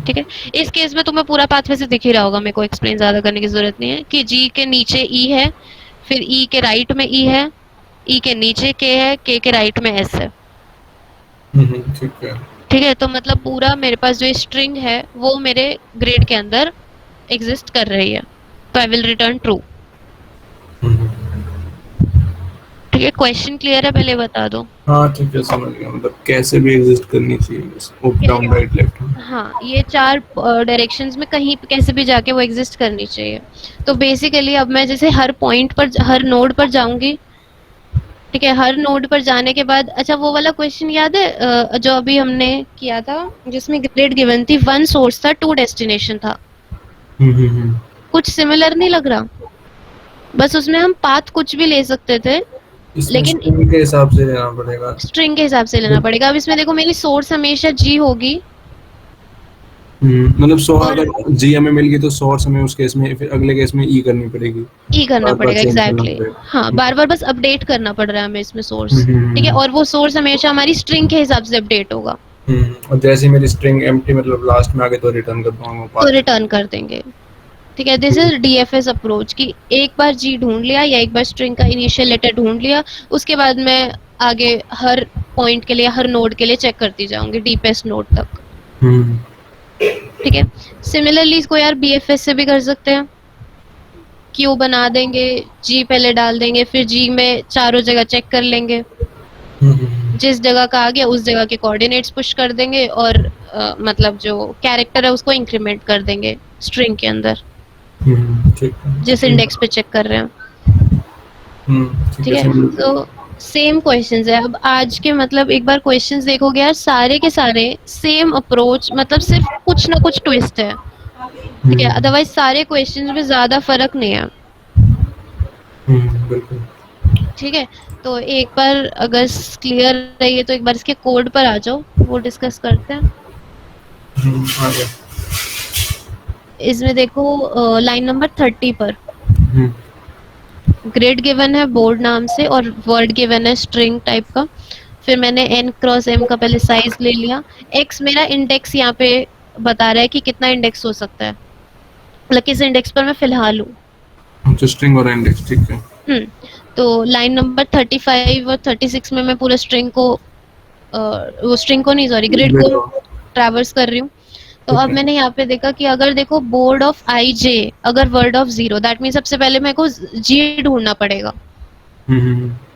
ठीक है, इस केस में तुम्हें पूरा पाथ वैसे दिख ही रहा होगा, मेरे को एक्सप्लेन ज्यादा करने की जरूरत नहीं है कि G के नीचे E है, फिर E के राइट में E है, E के नीचे K है, K के राइट में S है। ठीक है, तो मतलब पूरा मेरे पास जो स्ट्रिंग है वो मेरे ग्रिड के अंदर एग्जिस्ट कर रही है, तो आई विल रिटर्न ट्रू। ठीक है, क्वेश्चन क्लियर है, पहले बता दो। हाँ ठीक है, समझ गया, मतलब कैसे भी एग्जिस्ट करनी चाहिए, अप डाउन राइट लेफ्ट। हाँ, ये 4 डायरेक्शंस में कहीं कैसे भी जाके वो एग्जिस्ट करनी चाहिए। तो बेसिकली अब मैं जैसे हर पॉइंट पर, हर नोड पर जाऊंगी। ठीक है, हर नोड पर जाने के बाद, अच्छा वो वाला क्वेश्चन याद है जो अभी हमने किया था जिसमें ग्रिड गिवन थी, 1 सोर्स था 2 डेस्टिनेशन था। कुछ सिमिलर नहीं लग रहा? बस उसमें हम पाथ कुछ भी ले सकते थे, लेकिन स्ट्रिंग के हिसाब से लेना पड़ेगा। स्ट्रिंग के हिसाब से लेना पड़ेगा। अब इसमें देखो मेरी सोर्स हमेशा G होगी, मतलब 100 और अगर जी हमें मिल गई तो 100 और हमें उस केस में फिर अगले केस में ई करनी पड़ेगी, ई करना बार-बार पड़ेगा, चेंज करना एग्जैक्टली पड़ेगा। हाँ, बार बार बस अपडेट करना पड़ रहा है हमें इसमें सोर्स, ठीक है, हम्म, और वो सोर्स हमेशा हमारी स्ट्रिंग के हिसाब से अपडेट होगा, और जैसे ही मेरी स्ट्रिंग एम्प्टी मतलब लास्ट में आ गई तो रिटर्न कर दूंगा तो पाथ। रिटर्न कर देंगे। ठीक है, दिस इज डीएफएस अप्रोच कि एक बार जी ढूंढ लिया या एक बार स्ट्रिंग का इनिशियल लेटर ढूंढ लिया, उसके बाद मैं आगे हर पॉइंट के लिए, हर नोड के लिए चेक करती जाऊंगी डीपेस्ट नोड तक। हम्म, ठीक है, सिमिलरली इसको यार बीएफएस से भी कर सकते हैं। क्यू बना देंगे, जी पहले डाल देंगे, फिर जी में चारों जगह चेक कर लेंगे, जिस जगह का आ गया उस जगह के कोऑर्डिनेट्स पुश कर देंगे और मतलब जो कैरेक्टर है उसको इंक्रीमेंट कर देंगे स्ट्रिंग के अंदर, ठीक है। जिस इंडेक्स पे चेक कर रहे हैं। ठीक ठीक है, है, तो सेम क्वेश्चंस है। अब आज के मतलब एक बार क्वेश्चंस देखोगे यार, सारे के सारे सेम अप्रोच, मतलब सिर्फ कुछ ना कुछ ट्विस्ट है। ठीक है, अदरवाइज सारे क्वेश्चंस में ज्यादा फर्क नहीं है। बिल्कुल। ठीक है, तो एक बार अगर क्लियर रही है तो एक बार इसके कोड पर आ जाओ, वो डिस्कस करते हैं। आ गया। इसमें देखो लाइन नंबर 30 पर हम्म, ग्रिड गिवन है बोर्ड नाम से और वर्ड गिवन है स्ट्रिंग टाइप का। फिर मैंने n क्रॉस m का पहले साइज ले लिया। x मेरा इंडेक्स यहाँ पे बता रहा है कि कितना इंडेक्स हो सकता है, मतलब किस इंडेक्स पर मैं फिलहाल हूँ। तो स्ट्रिंग और इंडेक्स, ठीक है। तो लाइन नंबर 35 और 36 में मैं पूरा स्ट्रिंग को वो स्ट्रिंग को नहीं, सॉरी, ग्रिड को ट्रैवर्स कर रही हूँ। तो अब मैंने यहाँ पे देखा कि अगर देखो बोर्ड ऑफ आई जे अगर वर्ड ऑफ 0, दैट मीन सबसे पहले मेरे को जी ढूंढना पड़ेगा।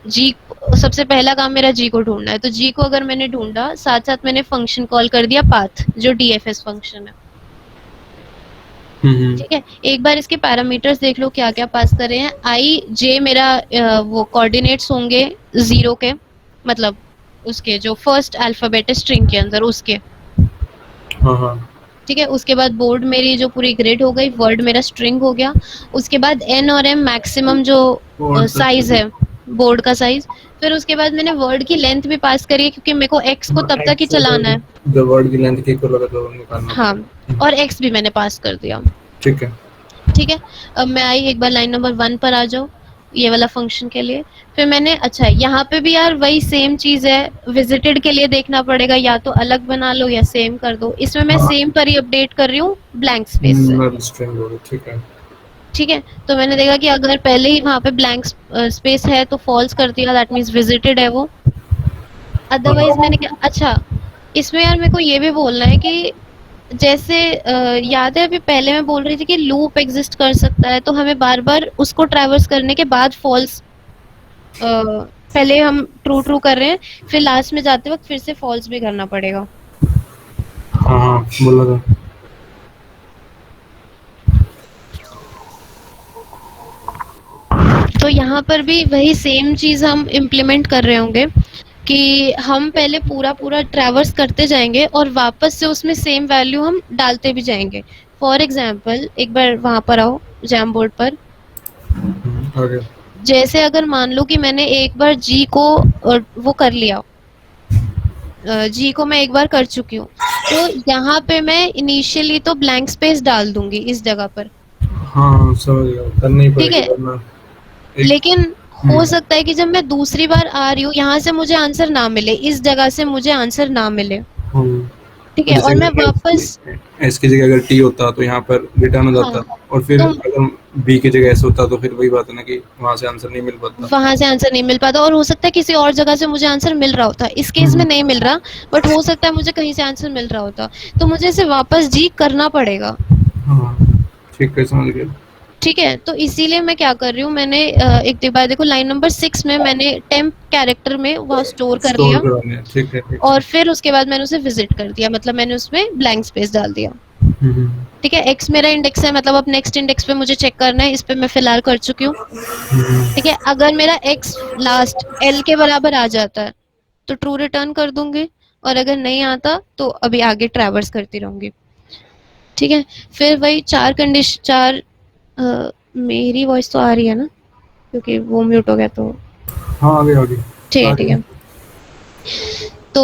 जी सबसे पहला काम मेरा जी को ढूंढना है, तो जी को अगर मैंने ढूंढा, साथ साथ मैंने फंक्शन कॉल कर दिया पाथ, जो डीएफएस फंक्शन है। ठीक है, एक बार इसके पैरामीटर्स देख लो क्या क्या पास कर रहे हैं। आई जे मेरा वो कोऑर्डिनेट्स होंगे 0 के, मतलब उसके जो फर्स्ट अल्फाबेट है स्ट्रिंग के अंदर उसके। ठीक है, उसके बाद बोर्ड मेरी जो पूरी ग्रिड हो गई, वर्ड मेरा स्ट्रिंग हो गया। उसके बाद एन और एम मैक्सिमम जो साइज है बोर्ड का साइज। फिर उसके बाद मैंने वर्ड की लेंथ भी पास करी है, क्योंकि मेरे को एक्स को तब तक ही चलाना है। जब वर्ड की लेंथ के इक्वल होगा तो निकालना। हाँ, और एक्स भी मैंने पास कर दिया। ठीक है। ठीक है, अब मैं आई एक बार लाइन नंबर 1 पर आ जाओ, ये वाला फंक्शन के लिए। फिर मैंने, अच्छा यहाँ पे भी यार वही सेम चीज है, विजिटेड के लिए देखना पड़ेगा, या तो अलग बना लो या सेम कर दो। इसमें मैं सेम पर ही अपडेट कर रही हूँ ब्लैंक स्पेस से। ठीक है। ठीक है, तो मैंने देखा कि अगर पहले ही वहाँ पे ब्लैंक स्पेस है तो फॉल्स कर दिया, दैट मीन्स विजिटेड है वो। अदरवाइज मैंने क्या, अच्छा इसमें यार मेरे को ये भी बोलना है कि जैसे याद है अभी पहले मैं बोल रही थी कि लूप एग्जिस्ट कर सकता है, तो हमें बार बार उसको ट्रैवर्स करने के बाद फॉल्स, पहले हम ट्रू ट्रू कर रहे हैं, फिर लास्ट में जाते वक्त फिर से फॉल्स भी करना पड़ेगा। हाँ बोला था। तो यहाँ पर भी वही सेम चीज हम इम्प्लीमेंट कर रहे होंगे कि हम पहले पूरा पूरा ट्रैवर्स करते जाएंगे और वापस से उसमें सेम वैल्यू हम डालते भी जाएंगे। फॉर एग्जाम्पल एक बार वहां पर आओ जैम बोर्ड पर। okay. जैसे अगर मान लो कि मैंने एक बार जी को वो कर लिया, जी को मैं एक बार कर चुकी हूँ, तो यहाँ पे मैं इनिशियली तो ब्लैंक स्पेस डाल दूंगी इस जगह पर। हाँ समझ गया, करना ही ठीक पड़ेगा है, वरना लेकिन हो सकता है कि जब मैं दूसरी बार आ रही हूँ यहाँ से मुझे आंसर ना मिले, इस जगह से मुझे आंसर ना मिले। ठीक है, और मैं वापस एस की जगह अगर टी होता तो यहाँ पर रिटर्न हो जाता। हाँ, और फिर तो अगर बी की जगह एस होता तो फिर वही बात है ना कि वहां से आंसर नहीं मिल पाता। वहां से आंसर नहीं मिल पाता, और हो सकता है किसी और जगह से मुझे आंसर मिल रहा होता। इस केस में नहीं मिल रहा, बट हो सकता है मुझे कहीं से आंसर मिल रहा होता, तो मुझे इसे वापस जी करना पड़ेगा। हाँ ठीक है, समझ गया। ठीक है, तो इसीलिए मैं क्या कर रही हूँ, मैंने एक बार देखो लाइन नंबर 6 में मैंने टेम्प कैरेक्टर में वहाँ स्टोर कर लिया। ठीक है। और फिर उसके बाद मैंने उसे विजिट कर दिया, मतलब मैंने उसमें ब्लैंक स्पेस डाल दिया। ठीक है, एक्स मेरा इंडेक्स है, मतलब अब नेक्स्ट इंडेक्स पे मुझे चेक करना है, इस पे मैं फिलहाल कर चुकी हूँ। ठीक है, अगर मेरा एक्स लास्ट एल के बराबर आ जाता है तो ट्रू रिटर्न कर दूंगी, और अगर नहीं आता तो अभी आगे ट्रैवर्स करती रहूंगी। ठीक है, फिर वही चार मेरी वॉइस तो आ रही है ना, क्योंकि वो म्यूट हो गया तो। हाँ आगे ठीक है। तो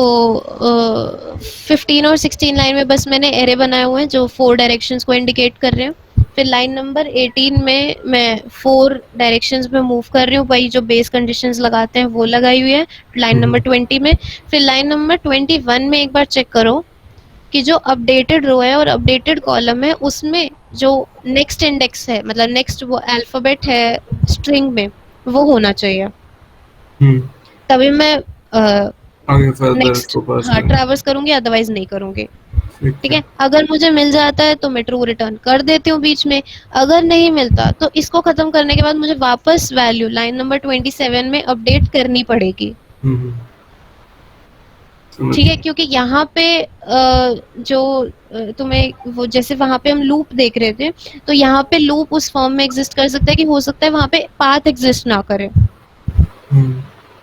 15 और 16 लाइन में बस मैंने एरे बनाए हुए हैं जो 4 डायरेक्शंस को इंडिकेट कर रहे हैं। फिर लाइन नंबर 18 में मैं 4 डायरेक्शंस में मूव कर रही हूँ, वही जो बेस कंडीशंस लगाते हैं वो लगाई हुई है लाइन नंबर 20 में। फिर लाइन नंबर 21 में एक बार चेक करो कि जो अपडेटेड रो है और अपडेटेड कॉलम है उसमें जो नेक्स्ट इंडेक्स है, मतलब नेक्स्ट वो अल्फाबेट है स्ट्रिंग में, वो होना चाहिए। तभी मैं आगे फर्दर नेक्स्ट इसको पास हाँ करें। ट्रैवर्स करूंगी, अदरवाइज नहीं करूंगी। ठीक ठीक है, अगर मुझे मिल जाता है तो मैं ट्रू रिटर्न कर देती हूँ बीच में, अगर नहीं मिलता तो इसको खत्म करने के बाद मुझे वापस वैल्यू लाइन नंबर 27 में अपडेट करनी पड़ेगी। समझ ठीक है, क्योंकि यहाँ पे जो तुम्हें वो जैसे वहां पे हम लूप देख रहे थे, तो यहाँ पे लूप उस फॉर्म में एग्जिस्ट कर सकता है कि हो सकता है वहां पे पाथ एग्जिस्ट ना करे,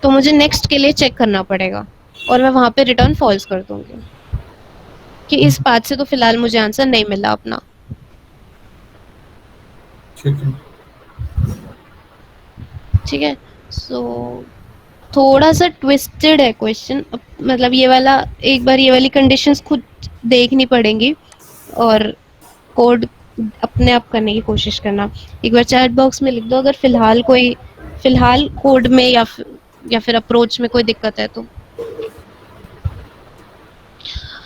तो मुझे नेक्स्ट के लिए चेक करना पड़ेगा और मैं वहां पे रिटर्न फॉल्स कर दूंगी कि इस पाथ से तो फिलहाल मुझे आंसर नहीं मिला अपना। ठीक है। ठीक है, सो थोड़ा सा ट्विस्टेड है क्वेश्चन, मतलब ये वाला एक बार ये वाली कंडीशंस खुद देखनी पड़ेंगी और कोड अपने आप करने की कोशिश करना। एक बार चैट बॉक्स में लिख दो अगर फिलहाल कोड में या फिर अप्रोच में कोई दिक्कत है तो।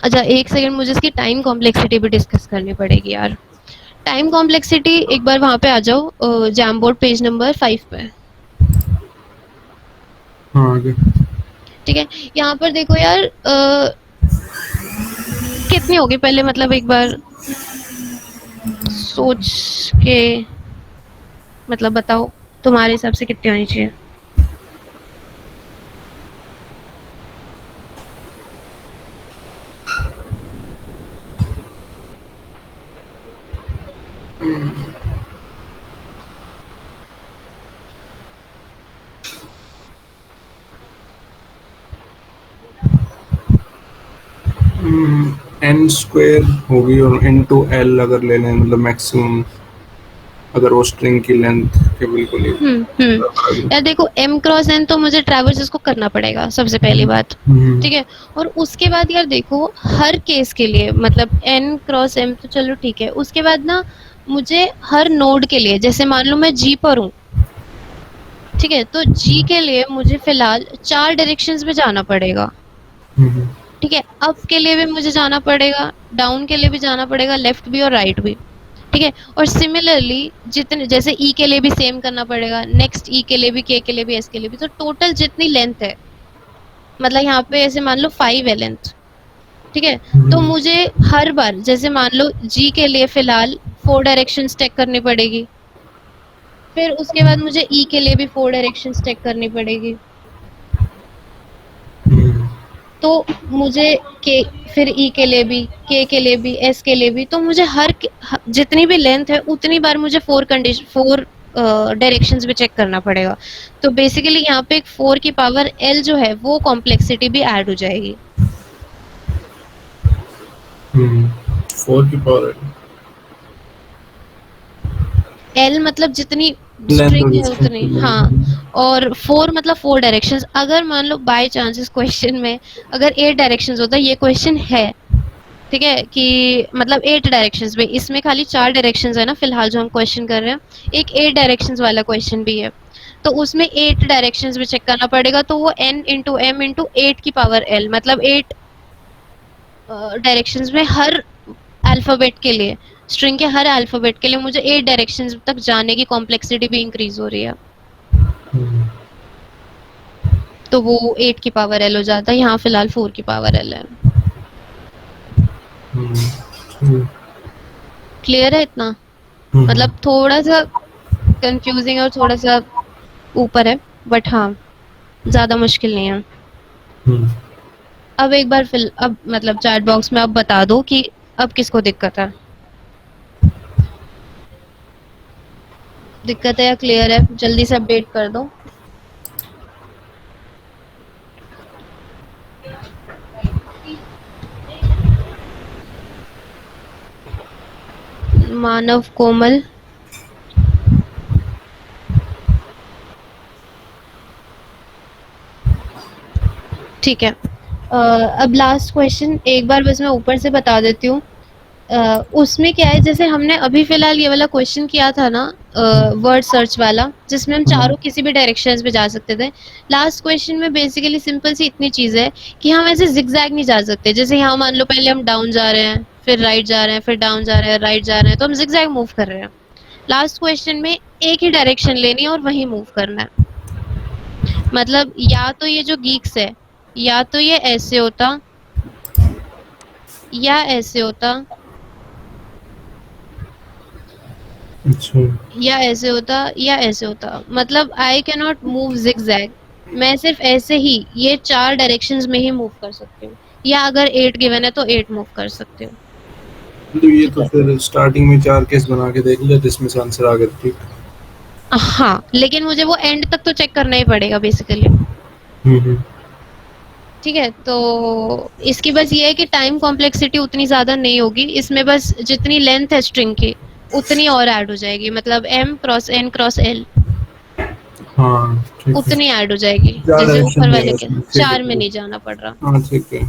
अच्छा एक सेकंड, मुझे इसकी टाइम कॉम्प्लेक्सिटी भी डिस्कस करनी पड़ेगी यार। टाइम कॉम्प्लेक्सिटी एक बार वहां पे आ जाओ, जैमबोर्ड पेज नंबर 5 पे। हाँ आगे। ठीक है, यहाँ पर देखो यार कितनी होगी पहले, मतलब एक बार सोच के मतलब बताओ तुम्हारे हिसाब से कितनी होनी चाहिए। n स्क्वायर होगी और n/l अगर ले लें, मतलब मैक्सिमम अगर वो स्ट्रिंग की लेंथ के बिल्कुल ही। यार देखो m क्रॉस n तो मुझे ट्रैवर्स इसको करना पड़ेगा सबसे पहली बात। ठीक है, और उसके बाद यार देखो हर केस के लिए, मतलब n क्रॉस m तो चलो ठीक है, उसके बाद ना मुझे हर नोड के लिए, जैसे मान लो मैं g पर हूँ, ठीक है, तो g के लिए मुझे फिलहाल 4 डायरेक्शंस में जाना पड़ेगा। ठीक है, अप के लिए भी मुझे जाना पड़ेगा, डाउन के लिए भी जाना पड़ेगा, लेफ्ट भी और राइट भी। ठीक है, और सिमिलरली जितने जैसे ई के लिए भी सेम करना पड़ेगा, नेक्स्ट ई के लिए भी, के लिए भी, एस के लिए भी, तो टोटल जितनी लेंथ है, मतलब यहाँ पे ऐसे मान लो 5 है लेंथ। ठीक है, तो मुझे हर बार जैसे मान लो जी के लिए फिलहाल 4 डायरेक्शन चेक करनी पड़ेगी, फिर उसके बाद मुझे ई के लिए भी 4 डायरेक्शन चेक करनी पड़ेगी, तो मुझे के फिर ई के लिए भी, के लिए भी, एस के लिए भी, तो मुझे जितनी भी लेंथ है उतनी बार मुझे 4 डायरेक्शंस भी चेक करना पड़ेगा। तो बेसिकली यहाँ पे एक 4 की पावर एल जो है वो कॉम्प्लेक्सिटी भी ऐड हो जाएगी। 4 की पावर एल मतलब जितनी स्ट्रिंग है उतनी, हाँ, और 4 मतलब 4 डायरेक्शंस। अगर मान लो बाय चांसेस क्वेश्चन में अगर 8 डायरेक्शंस होता है, ये क्वेश्चन है ठीक है कि मतलब 8 डायरेक्शंस में, इसमें खाली 4 डायरेक्शंस है ना फिलहाल जो हम क्वेश्चन कर रहे हैं, एक 8 डायरेक्शंस वाला क्वेश्चन भी है, तो उसमें 8 डायरेक्शंस भी चेक करना पड़ेगा, तो वो n इंटू m इंटू 8 की पावर l, मतलब 8 डायरेक्शंस में हर अल्फाबेट के लिए, स्ट्रिंग के हर अल्फाबेट के लिए मुझे 8 डायरेक्शंस तक जाने की कॉम्प्लेक्सिटी भी इंक्रीज हो रही है, तो वो 8 की पावर l हो जाता है। यहाँ फिलहाल 4 की पावर l है। क्लियर है इतना? मतलब थोड़ा सा कंफ्यूजिंग और थोड़ा सा ऊपर है, बट हाँ ज्यादा मुश्किल नहीं है। अब एक बार अब मतलब चैट बॉक्स में अब बता दो कि अब किसको दिक्कत है, दिक्कत है या क्लियर है, जल्दी से अपडेट कर दो। मानव, कोमल, ठीक है, अब लास्ट क्वेश्चन एक बार बस मैं ऊपर से बता देती हूँ। उसमें क्या है, जैसे हमने अभी फिलहाल ये वाला क्वेश्चन किया था ना, वर्ड सर्च वाला, जिसमें हम चारों किसी भी डायरेक्शंस में जा सकते थे। लास्ट क्वेश्चन में बेसिकली सिंपल सी इतनी चीज है कि हम ऐसे जिगजैग नहीं जा सकते। जैसे यहाँ मान लो पहले हम डाउन जा रहे हैं, फिर राइट जा रहे हैं, फिर डाउन जा रहे हैं, राइट जा रहे हैं, तो हम जिगजैग मूव कर रहे हैं। लास्ट क्वेश्चन में एक ही डायरेक्शन लेनी है और वहीं मूव करना है। मतलब या तो ये जो गीक्स है, या तो ये ऐसे होता, या ऐसे होता, अच्छा। या ऐसे होता, या ऐसे होता। मतलब I can not move zigzag. मैं सिर्फ ऐसे ही ये 4 डायरेक्शंस में ही मूव कर सकती हूँ, या अगर 8 गिवन है तो 8 मूव कर सकती हूँ। तो ये तो फिर स्टार्टिंग में 4 केस बना के देख लिया जिसमें से आंसर आ गया, ठीक। हाँ, लेकिन मुझे वो एंड तक तो चेक करना ही पड़ेगा बेसिकली। हम्म। ठीक है, तो इसकी बस ये है कि टाइम कॉम्प्लेक्सिटी उतनी ज़्यादा नहीं होगी इसमें, बस जितनी लेंथ है स्ट्रिंग की उतनी और ऐड हो जाएगी। मतलब m cross n cross l हाँ ठीक है। उतनी ऐड हो जाएगी, 4 जैसे डायरेक्शन ऊपर में वाले है के उसमें, ठीक 4 में है। नहीं जाना पड़ रहा। हाँ ठीक है।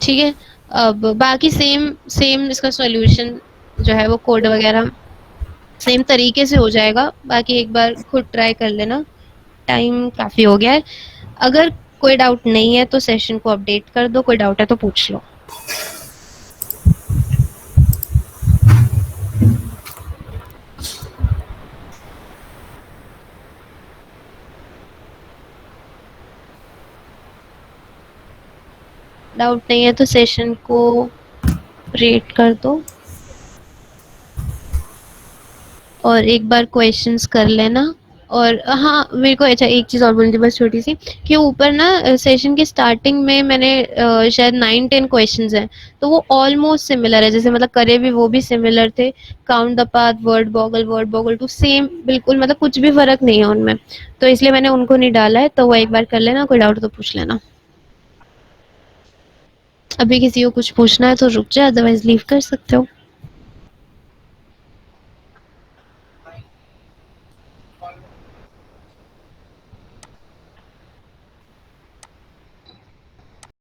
ठीक है, अब बाकी सेम सेम इसका सॉल्यूशन जो है वो कोड वगैरह सेम तरीके से हो जाएगा। बाकी एक बार खुद ट्राई कर लेना, टाइम काफ़ी हो गया है। अगर कोई डाउट नहीं है तो सेशन को अपडेट कर दो, कोई डाउट है तो पूछ लो। डाउट नहीं है तो सेशन को रेट कर दो और एक बार क्वेश्चंस कर लेना। और हाँ, मेरे को अच्छा एक चीज़ और बोलनी थी बस छोटी सी, कि ऊपर ना सेशन की स्टार्टिंग में मैंने शायद 9-10 क्वेश्चंस हैं, तो वो ऑलमोस्ट सिमिलर है। जैसे मतलब करे भी वो भी सिमिलर थे। Count the path, word boggle two, same बिल्कुल, मतलब कुछ भी फर्क नहीं है उनमें, तो इसलिए मैंने उनको नहीं डाला है। तो वो एक बार कर लेना, कोई डाउट तो पूछ लेना। अभी किसी को कुछ पूछना है तो रुक जाए, अदरवाइज लीव कर सकते हो।